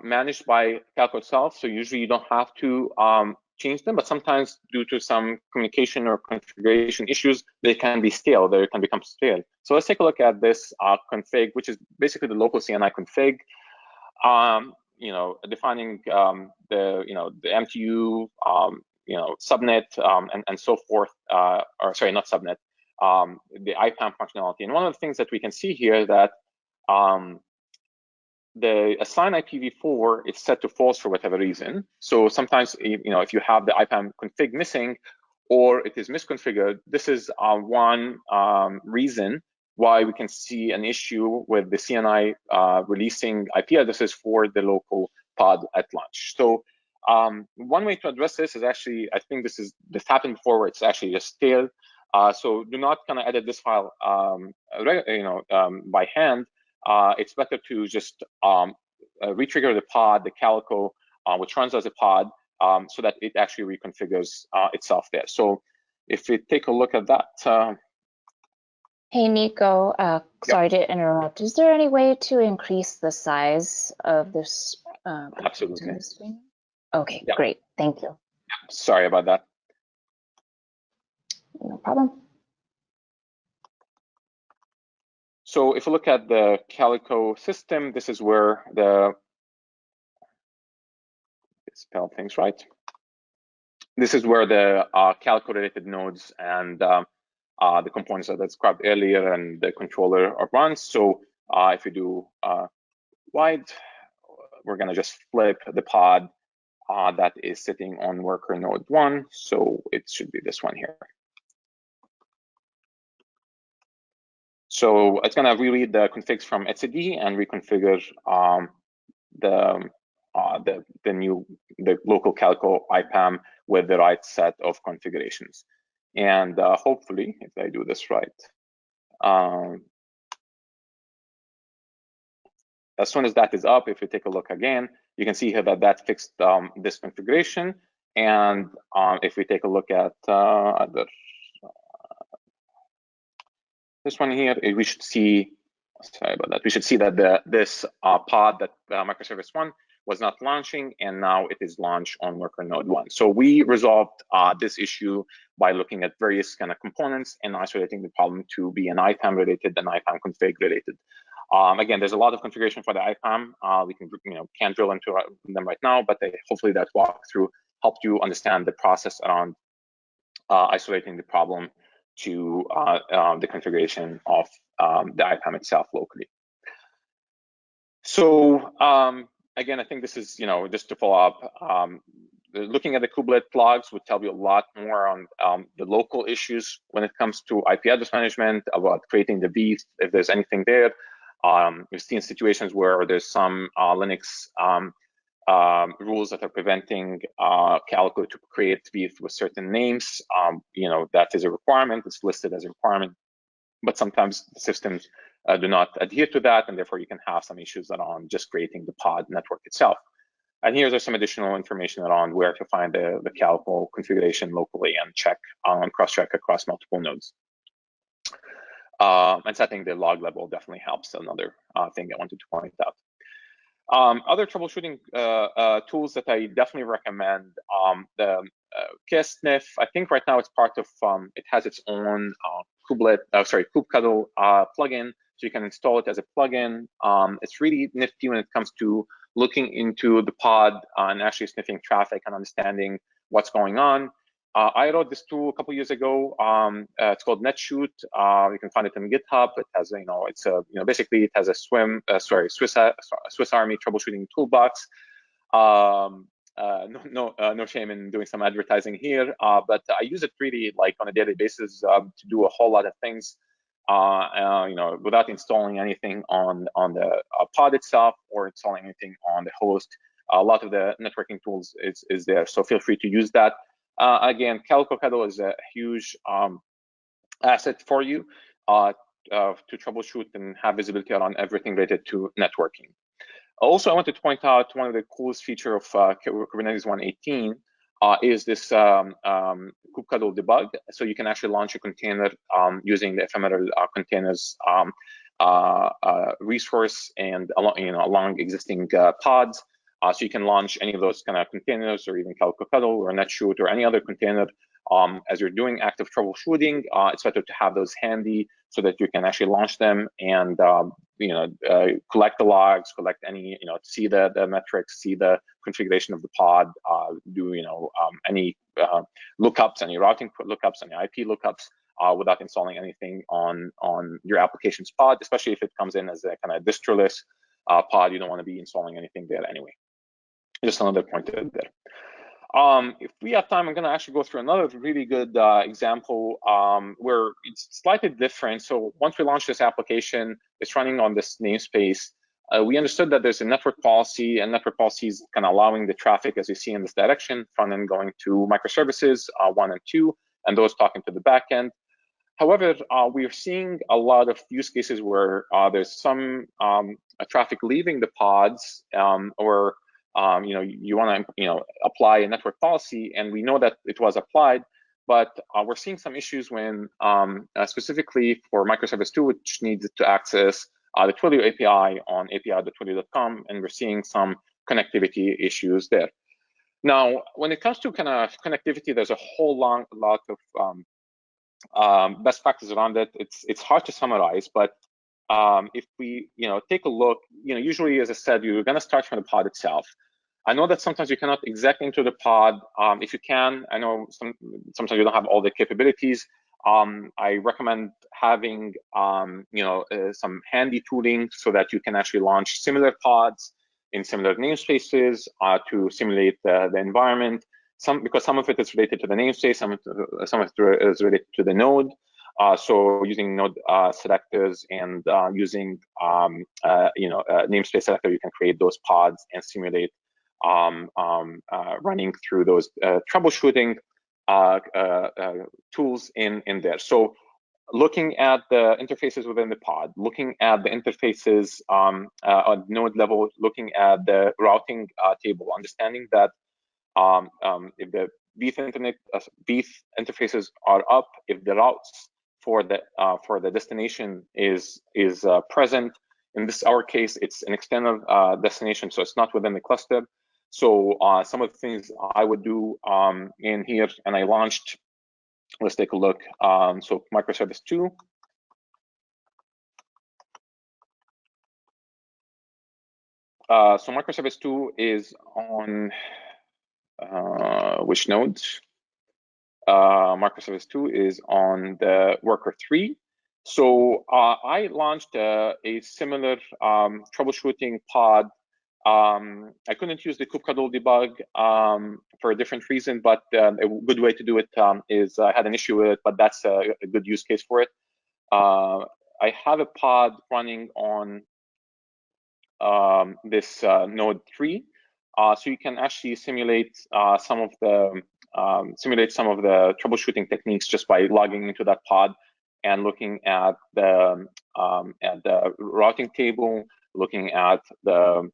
managed by Calco itself, so usually you don't have to change them, but sometimes due to some communication or configuration issues, they can be stale, they can become stale. So let's take a look at this config, which is basically the local CNI config. Defining the MTU, subnet, and so forth, or sorry, not subnet, the IPAM functionality. And one of the things that we can see here that the assign IPv4 is set to false for whatever reason. So sometimes, if you have the IPAM config missing or it is misconfigured, this is one reason why we can see an issue with the CNI releasing IP addresses for the local pod at launch. So one way to address this is actually, I think this happened before where it's actually just stale. So do not kind of edit this file by hand. It's better to just retrigger the pod, the Calico, which runs as a pod, so that it actually reconfigures itself there. So if we take a look at that. Hey, Nico, sorry to interrupt. Is there any way to increase the size of this? Absolutely. Okay, great. Thank you. Sorry about that. No problem. So if you look at the Calico system, this is where spell things right. This is where the Calico related nodes and the components that I described earlier and the controller are run. So if we do wide, we're going to just flip the pod that is sitting on worker node 1. So it should be this one here. So it's going to reread the configs from etcd and reconfigure the local Calco IPAM with the right set of configurations. And hopefully, if I do this right, as soon as that is up, if you take a look again, you can see here that fixed this configuration. And if we take a look at this one here, we should see, sorry about that, we should see that this pod, that microservice 1, was not launching, and now it is launched on worker node 1. So we resolved this issue by looking at various kind of components and isolating the problem to be an IPAM related and IPAM config related. Again, there's a lot of configuration for the IPAM. We can't drill into them right now, but hopefully that walkthrough helped you understand the process around isolating the problem to the configuration of the IPAM itself locally. So again, I think this is, just to follow up, looking at the kubelet logs would tell you a lot more on the local issues when it comes to IP address management, about creating the beef, if there's anything there. We've seen situations where there's some Linux rules that are preventing Calico to create beef with certain names. That is a requirement, it's listed as a requirement, but sometimes the systems do not adhere to that, and therefore you can have some issues around just creating the pod network itself. And here's some additional information around where to find the Calco configuration locally and check cross-check across multiple nodes. And setting the log level definitely helps. Another thing I wanted to point out. Other troubleshooting tools that I definitely recommend, the KSNF, I think right now it's part of, it has its own Coop plugin, so you can install it as a plugin. It's really nifty when it comes to looking into the pod and actually sniffing traffic and understanding what's going on. I wrote this tool a couple years ago. It's called NetShoot. You can find it on GitHub. It has, basically it has a Swiss Army troubleshooting toolbox. No shame in doing some advertising here, but I use it really like on a daily basis to do a whole lot of things, without installing anything on the pod itself or installing anything on the host. A lot of the networking tools is there, so feel free to use that. Again, Calico is a huge asset for you to troubleshoot and have visibility around everything related to networking. Also, I wanted to point out one of the coolest feature of Kubernetes 1.18 is this Coop debug. So you can actually launch a container using the ephemeral containers resource and along existing pods. So you can launch any of those kind of containers, or even Calico or NetShoot or any other container as you're doing active troubleshooting. It's better to have those handy so that you can actually launch them and collect the logs, collect any, see the metrics, see the configuration of the pod, do any lookups, any routing lookups, any IP lookups, without installing anything on your application's pod, especially if it comes in as a kind of distroless pod. You don't want to be installing anything there anyway. Just another point there. If we have time, I'm going to actually go through another really good example where it's slightly different. So once we launch this application, it's running on this namespace. We understood that there's a network policy, and network policy is kind of allowing the traffic, as you see in this direction, front end going to microservices 1 and 2, and those talking to the back end. However, we are seeing a lot of use cases where there's some traffic leaving the pods, or you want to apply a network policy, and we know that it was applied, but we're seeing some issues when specifically for microservice 2, which needs to access the Twilio API on api.twilio.com, and we're seeing some connectivity issues there. Now, when it comes to kind of connectivity, there's a whole lot of best practices around it. It's hard to summarize, but if we take a look, usually, as I said, you're going to start from the pod itself. I know that sometimes you cannot exactly into the pod. If you can, I know sometimes you don't have all the capabilities. I recommend having some handy tooling so that you can actually launch similar pods in similar namespaces to simulate the environment. Because some of it is related to the namespace, some of it is related to the node. So using node selectors and using namespace selector, you can create those pods and simulate running through those troubleshooting tools in there. So looking at the interfaces within the pod, looking at the interfaces on node level, looking at the routing table, understanding that if the beef interfaces are up, if the routes for the destination is present, In our case, it's an external destination, so it's not within the cluster. So some of the things I would do in here, and I launched, let's take a look. So microservice 2. So microservice 2 is on which node? Microservice 2 is on the worker 3. So I launched a similar troubleshooting pod. I couldn't use the kubectl debug for a different reason, but a good way to do it is I had an issue with it, but that's a good use case for it. I have a pod running on this node 3, so you can actually simulate some of the troubleshooting techniques just by logging into that pod and looking at the routing table, looking at the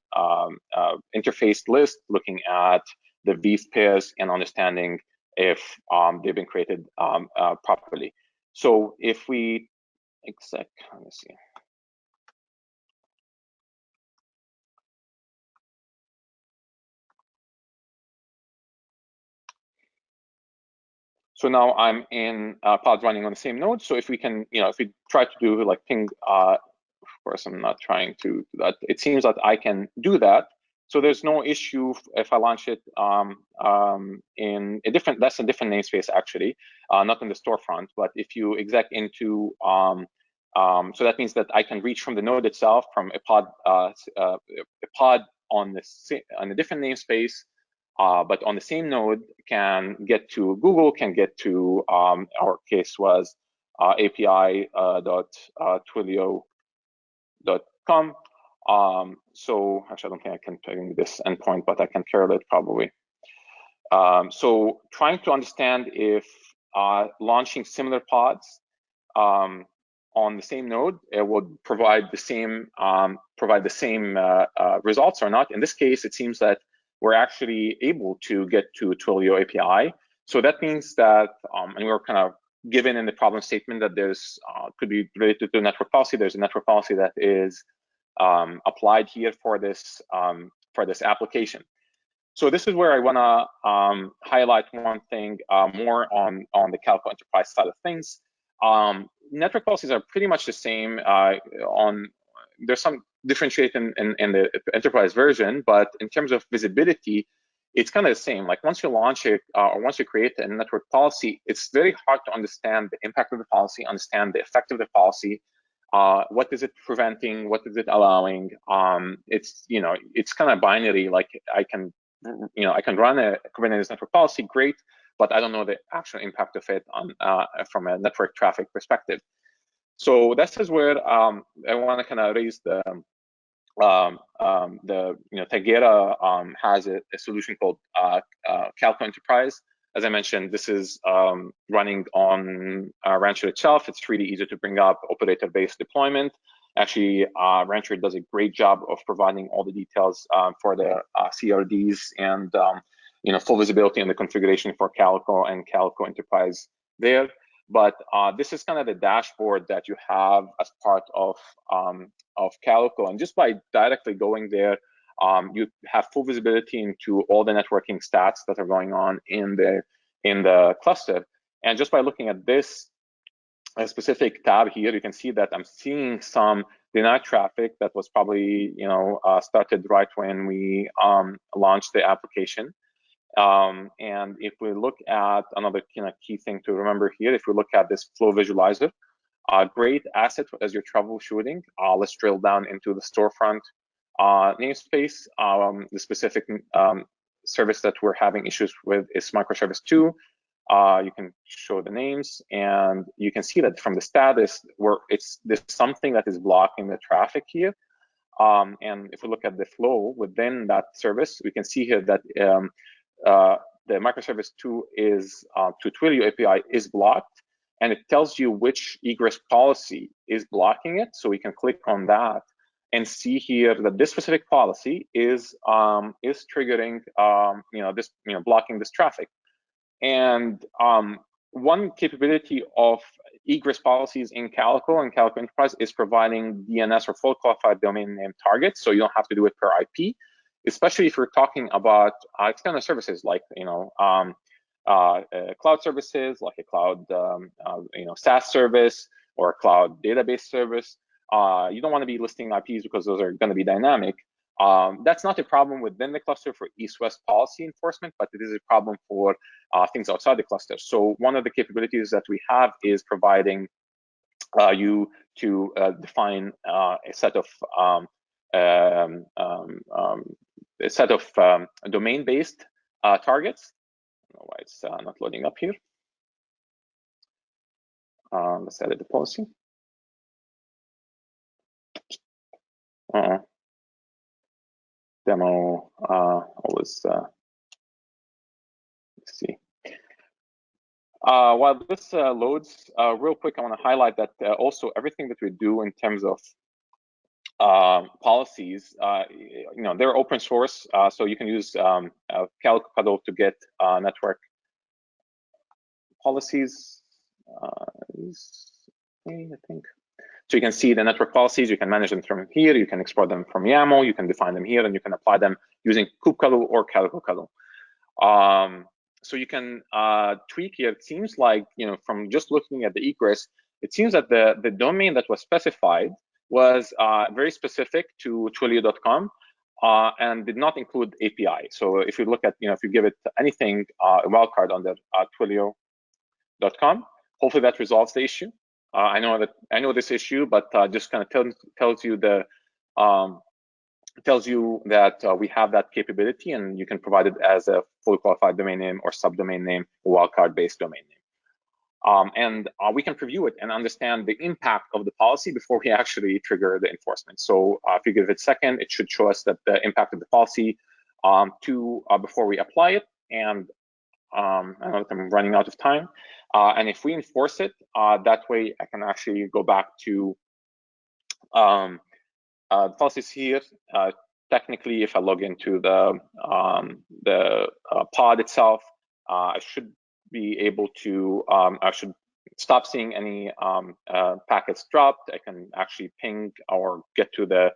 interface list, looking at the V pairs, and understanding if they've been created properly. So if we let me see. So now I'm in pods running on the same node. So if we can, if we try to do like ping, of course, I'm not trying to do that. It seems that I can do that. So there's no issue if I launch it in a different, that's a different namespace actually, not in the storefront. But if you exec into, so that means that I can reach from the node itself from a pod on a different namespace. But on the same node can get to Google, can get to, our case was api.twilio.com. So actually, I don't think I can ping this endpoint, but I can curl it probably. So trying to understand if launching similar pods on the same node, it would provide the same results or not. In this case, it seems that we're actually able to get to Twilio API. So that means that, and we're kind of given in the problem statement that there's could be related to network policy. There's a network policy that is applied here for this application. So this is where I want to highlight one thing more on the Calco enterprise side of things. Network policies are pretty much the same. There's some differentiation in the enterprise version, but in terms of visibility, it's kind of the same. Like once you launch it or once you create a network policy, it's very hard to understand the impact of the policy, understand the effect of the policy. What is it preventing? What is it allowing? It's kind of binary. Like I can run a Kubernetes network policy, great, but I don't know the actual impact of it on from a network traffic perspective. So this is where I want to kind of raise the Tigera has a solution called Calco Enterprise. As I mentioned, this is running on Rancher itself. It's really easy to bring up operator-based deployment. Actually, Rancher does a great job of providing all the details for the CRDs and full visibility on the configuration for Calico and Calico Enterprise there. But this is kind of the dashboard that you have as part of Calico, and just by directly going there, you have full visibility into all the networking stats that are going on in the cluster. And just by looking at this specific tab here, you can see that I'm seeing some denied traffic that was probably started right when we launched the application. And if we look at another key thing to remember here, if we look at this flow visualizer, great asset as you're troubleshooting. Let's drill down into the storefront namespace. The specific service that we're having issues with is microservice 2. You can show the names, and you can see that from the status where there's something that is blocking the traffic here. And if we look at the flow within that service, we can see here that the microservice 2 is to Twilio API is blocked, and it tells you which egress policy is blocking it. So we can click on that and see here that this specific policy is triggering blocking this traffic. And one capability of egress policies in Calico and Calico Enterprise is providing DNS or full qualified domain name targets, so you don't have to do it per IP, especially if you're talking about external services like cloud services, like a cloud SaaS service or a cloud database service. You don't want to be listing IPs because those are going to be dynamic. That's not a problem within the cluster for east-west policy enforcement, but it is a problem for things outside the cluster. So one of the capabilities that we have is providing you to define a set of domain-based targets. I don't know why it's not loading up here. Let's edit the policy. Demo always. Let's see. While this loads, real quick, I want to highlight that also everything that we do in terms of policies, they're open source, so you can use Calco to get network policies. I think. So you can see the network policies, you can manage them from here, you can export them from YAML, you can define them here, and you can apply them using Coop or Calico. So you can tweak here. It seems like, from just looking at the egress, it seems that the domain that was specified was very specific to Twilio.com and did not include API. So if you look at, if you give it anything, a wildcard under Twilio.com, hopefully that resolves the issue. I know this issue, but just kind of tells you that we have that capability, and you can provide it as a fully qualified domain name or subdomain name, wildcard-based domain name. And we can preview it and understand the impact of the policy before we actually trigger the enforcement. So if you give it a second, it should show us that the impact of the policy before we apply it. And I know that I'm running out of time. And if we enforce it, that way I can actually go back to the policies here. Technically, if I log into the pod itself, I should be able to, I should stop seeing any packets dropped. I can actually ping or get to the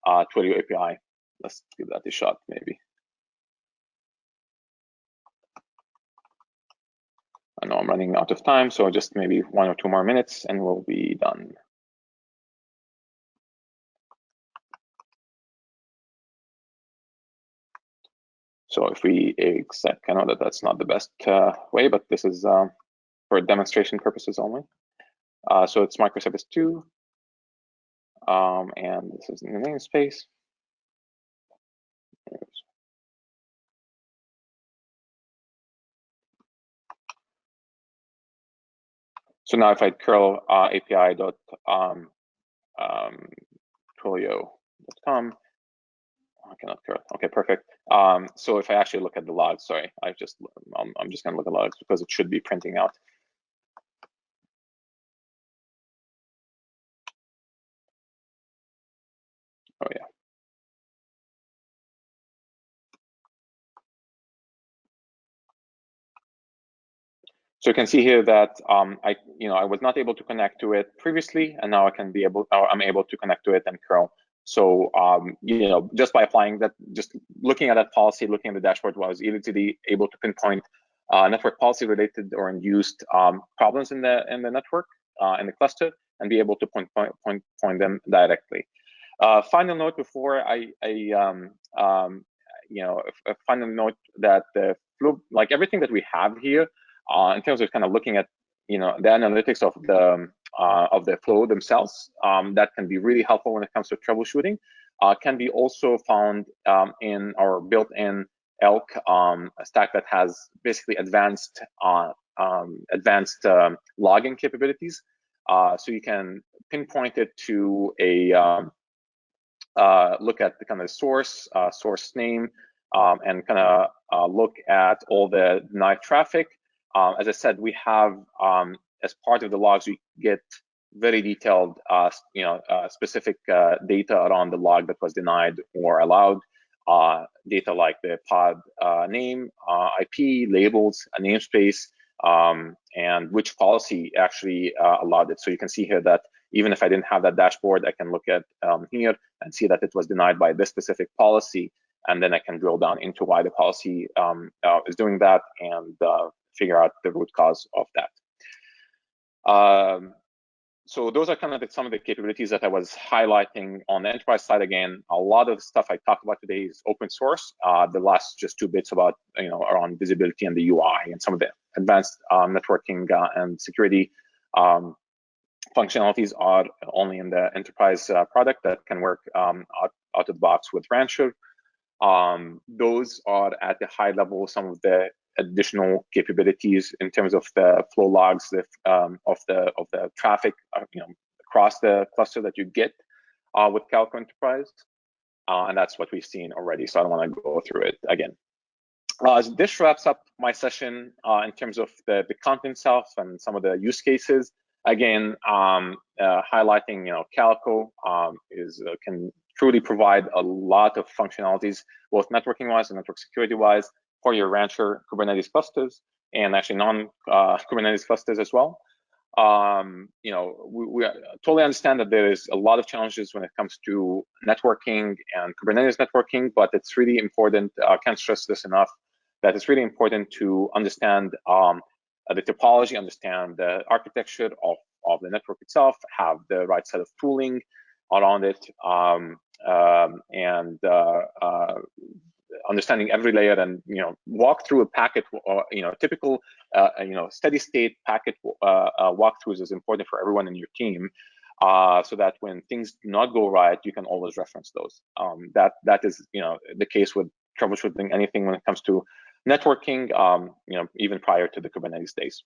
Twilio API. Let's give that a shot, maybe. I know I'm running out of time, so just maybe 1 or 2 more minutes and we'll be done. So if we accept, I know that that's not the best way, but this is for demonstration purposes only. So it's microservice 2, and this is in the namespace. So now if I curl api.twilio.com, I cannot curl. Okay, perfect. So if I actually look at the logs, sorry, I'm just going to look at logs because it should be printing out. Oh yeah. So you can see here that I was not able to connect to it previously, and now I'm able to connect to it and curl. So just by applying that, just looking at that policy, looking at the dashboard, was easily able to pinpoint network policy related or induced problems in the network in the cluster, and be able to point them directly. Final note before a final note that the flow, like everything that we have here, in terms of kind of looking at the analytics of the flow themselves, that can be really helpful when it comes to troubleshooting. Can be also found in our built-in ELK stack that has basically advanced logging capabilities. So you can pinpoint it to a look at the kind of source name, and kind of look at all the denied traffic. As I said, we have, as part of the logs, we get very detailed, specific data around the log that was denied or allowed. Data like the pod name, IP, labels, a namespace, and which policy actually allowed it. So you can see here that even if I didn't have that dashboard, I can look at here and see that it was denied by this specific policy, and then I can drill down into why the policy is doing that and figure out the root cause of that. So those are kind of some of the capabilities that I was highlighting on the enterprise side. Again, a lot of the stuff I talked about today is open source. The last just 2 bits about around visibility and the UI and some of the advanced networking and security functionalities are only in the enterprise product that can work out of the box with Rancher. Those are at the high level some of the additional capabilities in terms of the flow logs of the traffic across the cluster that you get with Calco Enterprise, and that's what we've seen already. So I don't want to go through it again. This wraps up my session in terms of the content itself and some of the use cases. Again, highlighting Calico can truly provide a lot of functionalities, both networking wise and network security wise, for your Rancher Kubernetes clusters and actually non-Kubernetes clusters as well. We totally understand that there is a lot of challenges when it comes to networking and Kubernetes networking, but it's really important. I can't stress this enough, that it's really important to understand the topology, understand the architecture of the network itself, have the right set of tooling around it, and understanding every layer, and walk through a packet. Typical steady state packet walkthroughs is important for everyone in your team, so that when things do not go right, you can always reference those. That is the case with troubleshooting anything when it comes to networking, even prior to the Kubernetes days.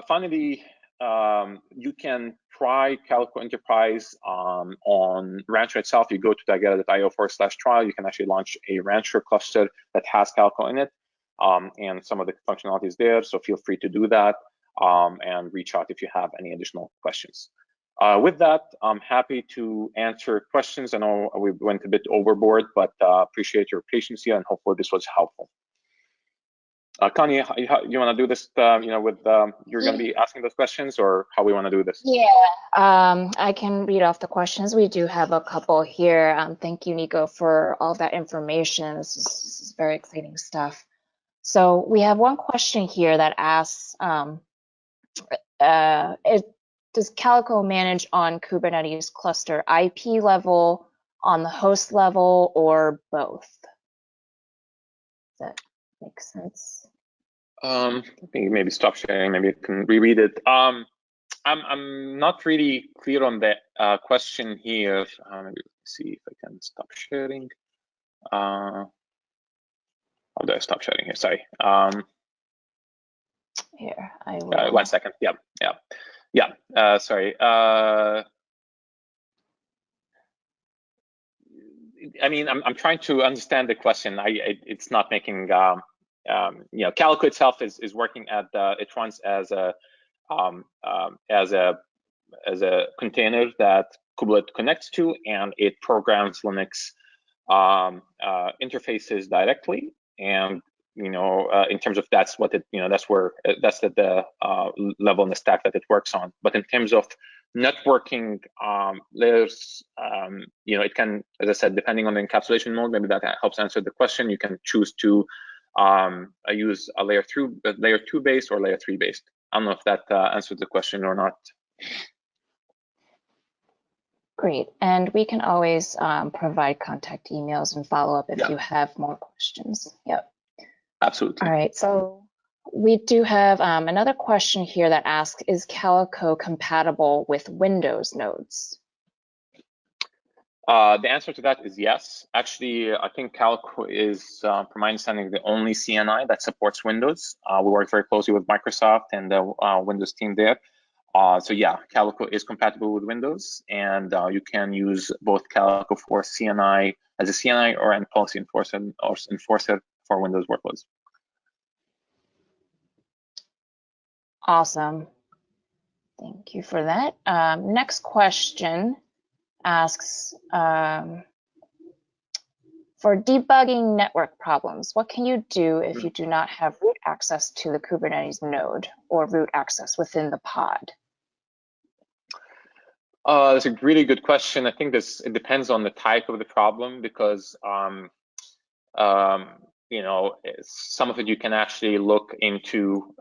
Finally, you can try Calico Enterprise on Rancher itself. You go to tigera.io/trial. You can actually launch a Rancher cluster that has Calco in it, and some of the functionalities there. So feel free to do that and reach out if you have any additional questions. With that, I'm happy to answer questions. I know we went a bit overboard, but appreciate your patience here, and hopefully this was helpful. Connie, you want to do this, you're going to be asking those questions, or how we want to do this? Yeah, I can read off the questions. We do have a couple here. Thank you, Nico, for all that information. This is very exciting stuff. So we have one question here that asks, does Calico manage on Kubernetes cluster IP level, on the host level, or both? Does that make sense? Let me maybe stop sharing. Maybe you can reread it. I'm not really clear on the question here. Maybe see if I can stop sharing. How do I stop sharing here? Sorry. Here, I will. 1 second. Yeah. Sorry. I mean, I'm trying to understand the question. It's not making. Calico itself is working at it runs as a container that Kubernetes connects to, and it programs Linux interfaces directly. And in terms of that's what it that's the level in the stack that it works on. But in terms of networking layers, it can, as I said, depending on the encapsulation mode, maybe that helps answer the question. You can choose to use a layer 2 based or layer 3 based. I don't know if that answered the question or not. Great, and we can always provide contact emails and follow up if you have more questions. Yep. Absolutely. All right, so we do have another question here that asks, is Calico compatible with Windows nodes? The answer to that is yes. Actually, I think Calico is, from my understanding, the only CNI that supports Windows. We work very closely with Microsoft and the Windows team there. So yeah, Calico is compatible with Windows, and you can use both Calico for CNI as a CNI or a policy enforcer for Windows workloads. Awesome. Thank you for that. Next question asks, For debugging network problems, what can you do if you do not have root access to the Kubernetes node or root access within the pod? That's a really good question. I think it depends on the type of the problem, because you know, some of it you can actually look into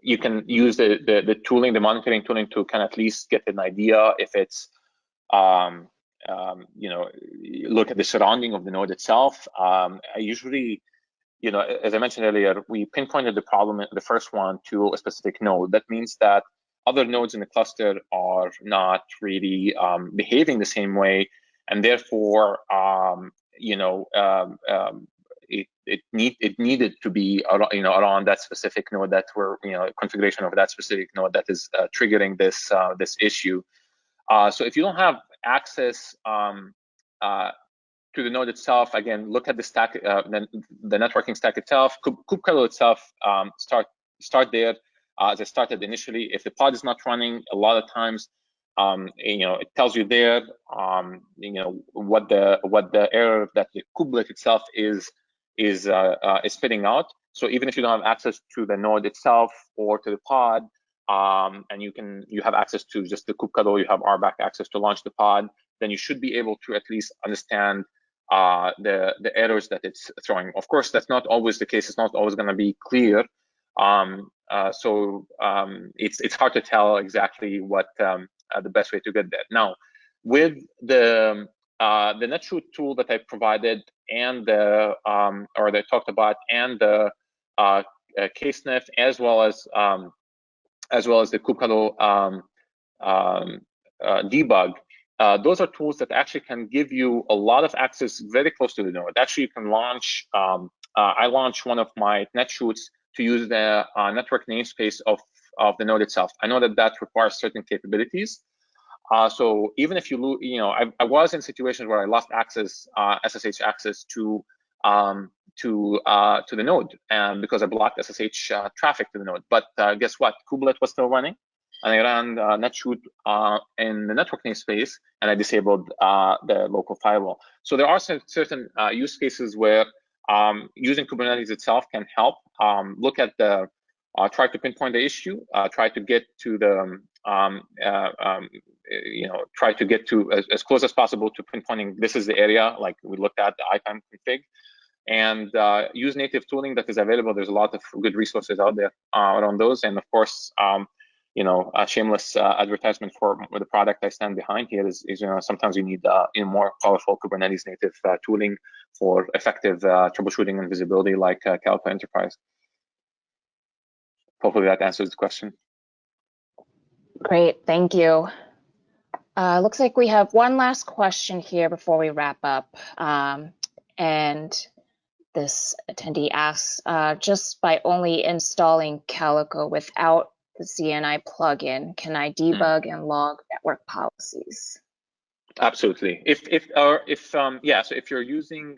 you can use the tooling, the monitoring tooling, to kind of at least get an idea if it's you know, look at the surrounding of the node itself. I usually, you know, as I mentioned earlier, we pinpointed the problem, the first one, to a specific node. That means that other nodes in the cluster are not really behaving the same way, and therefore, you know, it needed to be, you know, around that specific node that were, you know, configuration of that specific node that is triggering this issue. So if you don't have access to the node itself, again, look at the stack, the networking stack itself. Kubectl itself, start there. As I started initially, if the pod is not running, a lot of times, you know, it tells you there, you know, what the error that the kubelet itself is spitting out. So even if you don't have access to the node itself or to the pod, and you have access to just the kubectl, you have RBAC access to launch the pod, then you should be able to at least understand the errors that it's throwing. Of course, that's not always the case. It's not always going to be clear. So it's hard to tell exactly what the best way to get that. Now, with the NetShoot tool that I provided, and or that I talked about, and the KSNF, as well as the kubectl debug, those are tools that actually can give you a lot of access very close to the node. Actually, you can launch, I launched one of my NetShoots to use the network namespace of the node itself. I know that requires certain capabilities. So even if you know, I was in situations where I lost access, SSH access to the node, because I blocked SSH traffic to the node. But guess what? Kubelet was still running, and I ran NetShoot in the network namespace, and I disabled the local firewall. So there are certain use cases where using Kubernetes itself can help. Look at the try to pinpoint the issue, try to get to the you know, try to get to as close as possible to pinpointing this is the area, like we looked at the IPAM config, and use native tooling that is available. There's a lot of good resources out there around those, and of course, you know, a shameless advertisement for the product I stand behind here is you know, sometimes you need more powerful Kubernetes native tooling for effective troubleshooting and visibility, like Calco Enterprise. Hopefully that answers the question. Great, thank you. Looks like we have one last question here before we wrap up. And this attendee asks, just by only installing Calico without the CNI plugin, can I debug and log network policies? Absolutely. Yeah, so if you're using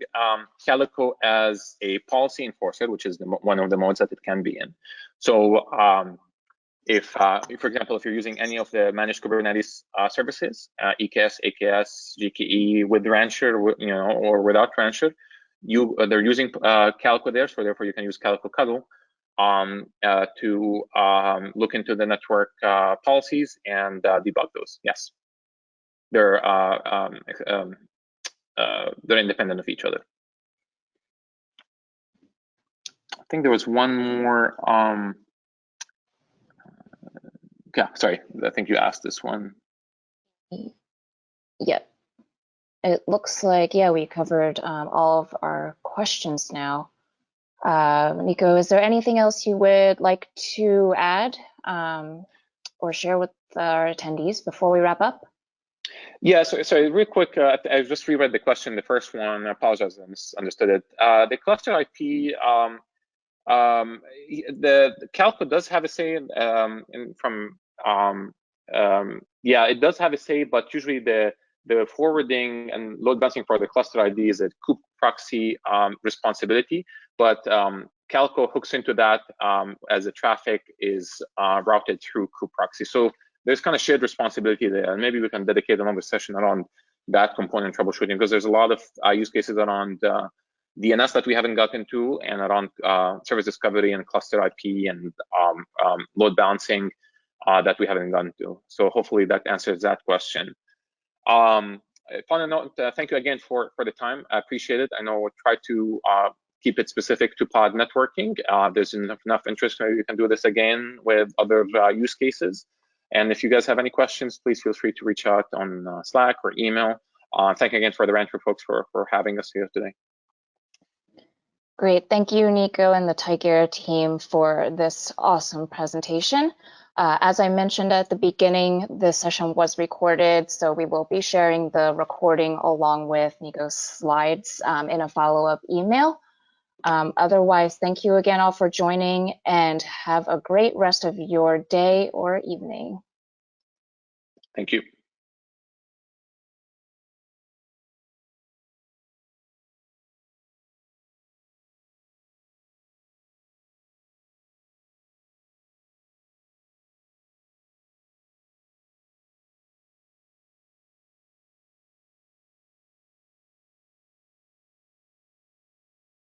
Calico as a policy enforcer, which is one of the modes that it can be in. So if, for example, if you're using any of the managed Kubernetes services, EKS, AKS, GKE, with Rancher, you know, or without Rancher, they're using Calco there, so therefore you can use Calico Cuddle to look into the network policies and debug those. Yes, they're independent of each other. I think there was one more. Yeah, sorry, I think you asked this one. Yep. It looks like, yeah, we covered all of our questions now. Nico, is there anything else you would like to add or share with our attendees before we wrap up? Yeah, so real quick, I just reread the question, the first one. I apologize, I misunderstood it. The cluster IP, the Calco does have a say yeah, it does have a say, but usually the forwarding and load balancing for the cluster ID is a Coop proxy responsibility, but Calco hooks into that as the traffic is routed through Coop proxy. So there's kind of shared responsibility there, and maybe we can dedicate another session around that component troubleshooting, because there's a lot of use cases around DNS that we haven't gotten to, and around service discovery and cluster IP and load balancing that we haven't gotten to. So hopefully that answers that question. Final note, thank you again for the time. I appreciate it. I know we'll try to keep it specific to pod networking. There's enough interest, maybe we can do this again with other use cases. And if you guys have any questions, please feel free to reach out on Slack or email. Thank you again for the Rancher folks for having us here today. Great. Thank you, Nico, and the Tigera team for this awesome presentation. As I mentioned at the beginning, this session was recorded, so we will be sharing the recording along with Nico's slides in a follow-up email. Otherwise, thank you again all for joining, and have a great rest of your day or evening. Thank you.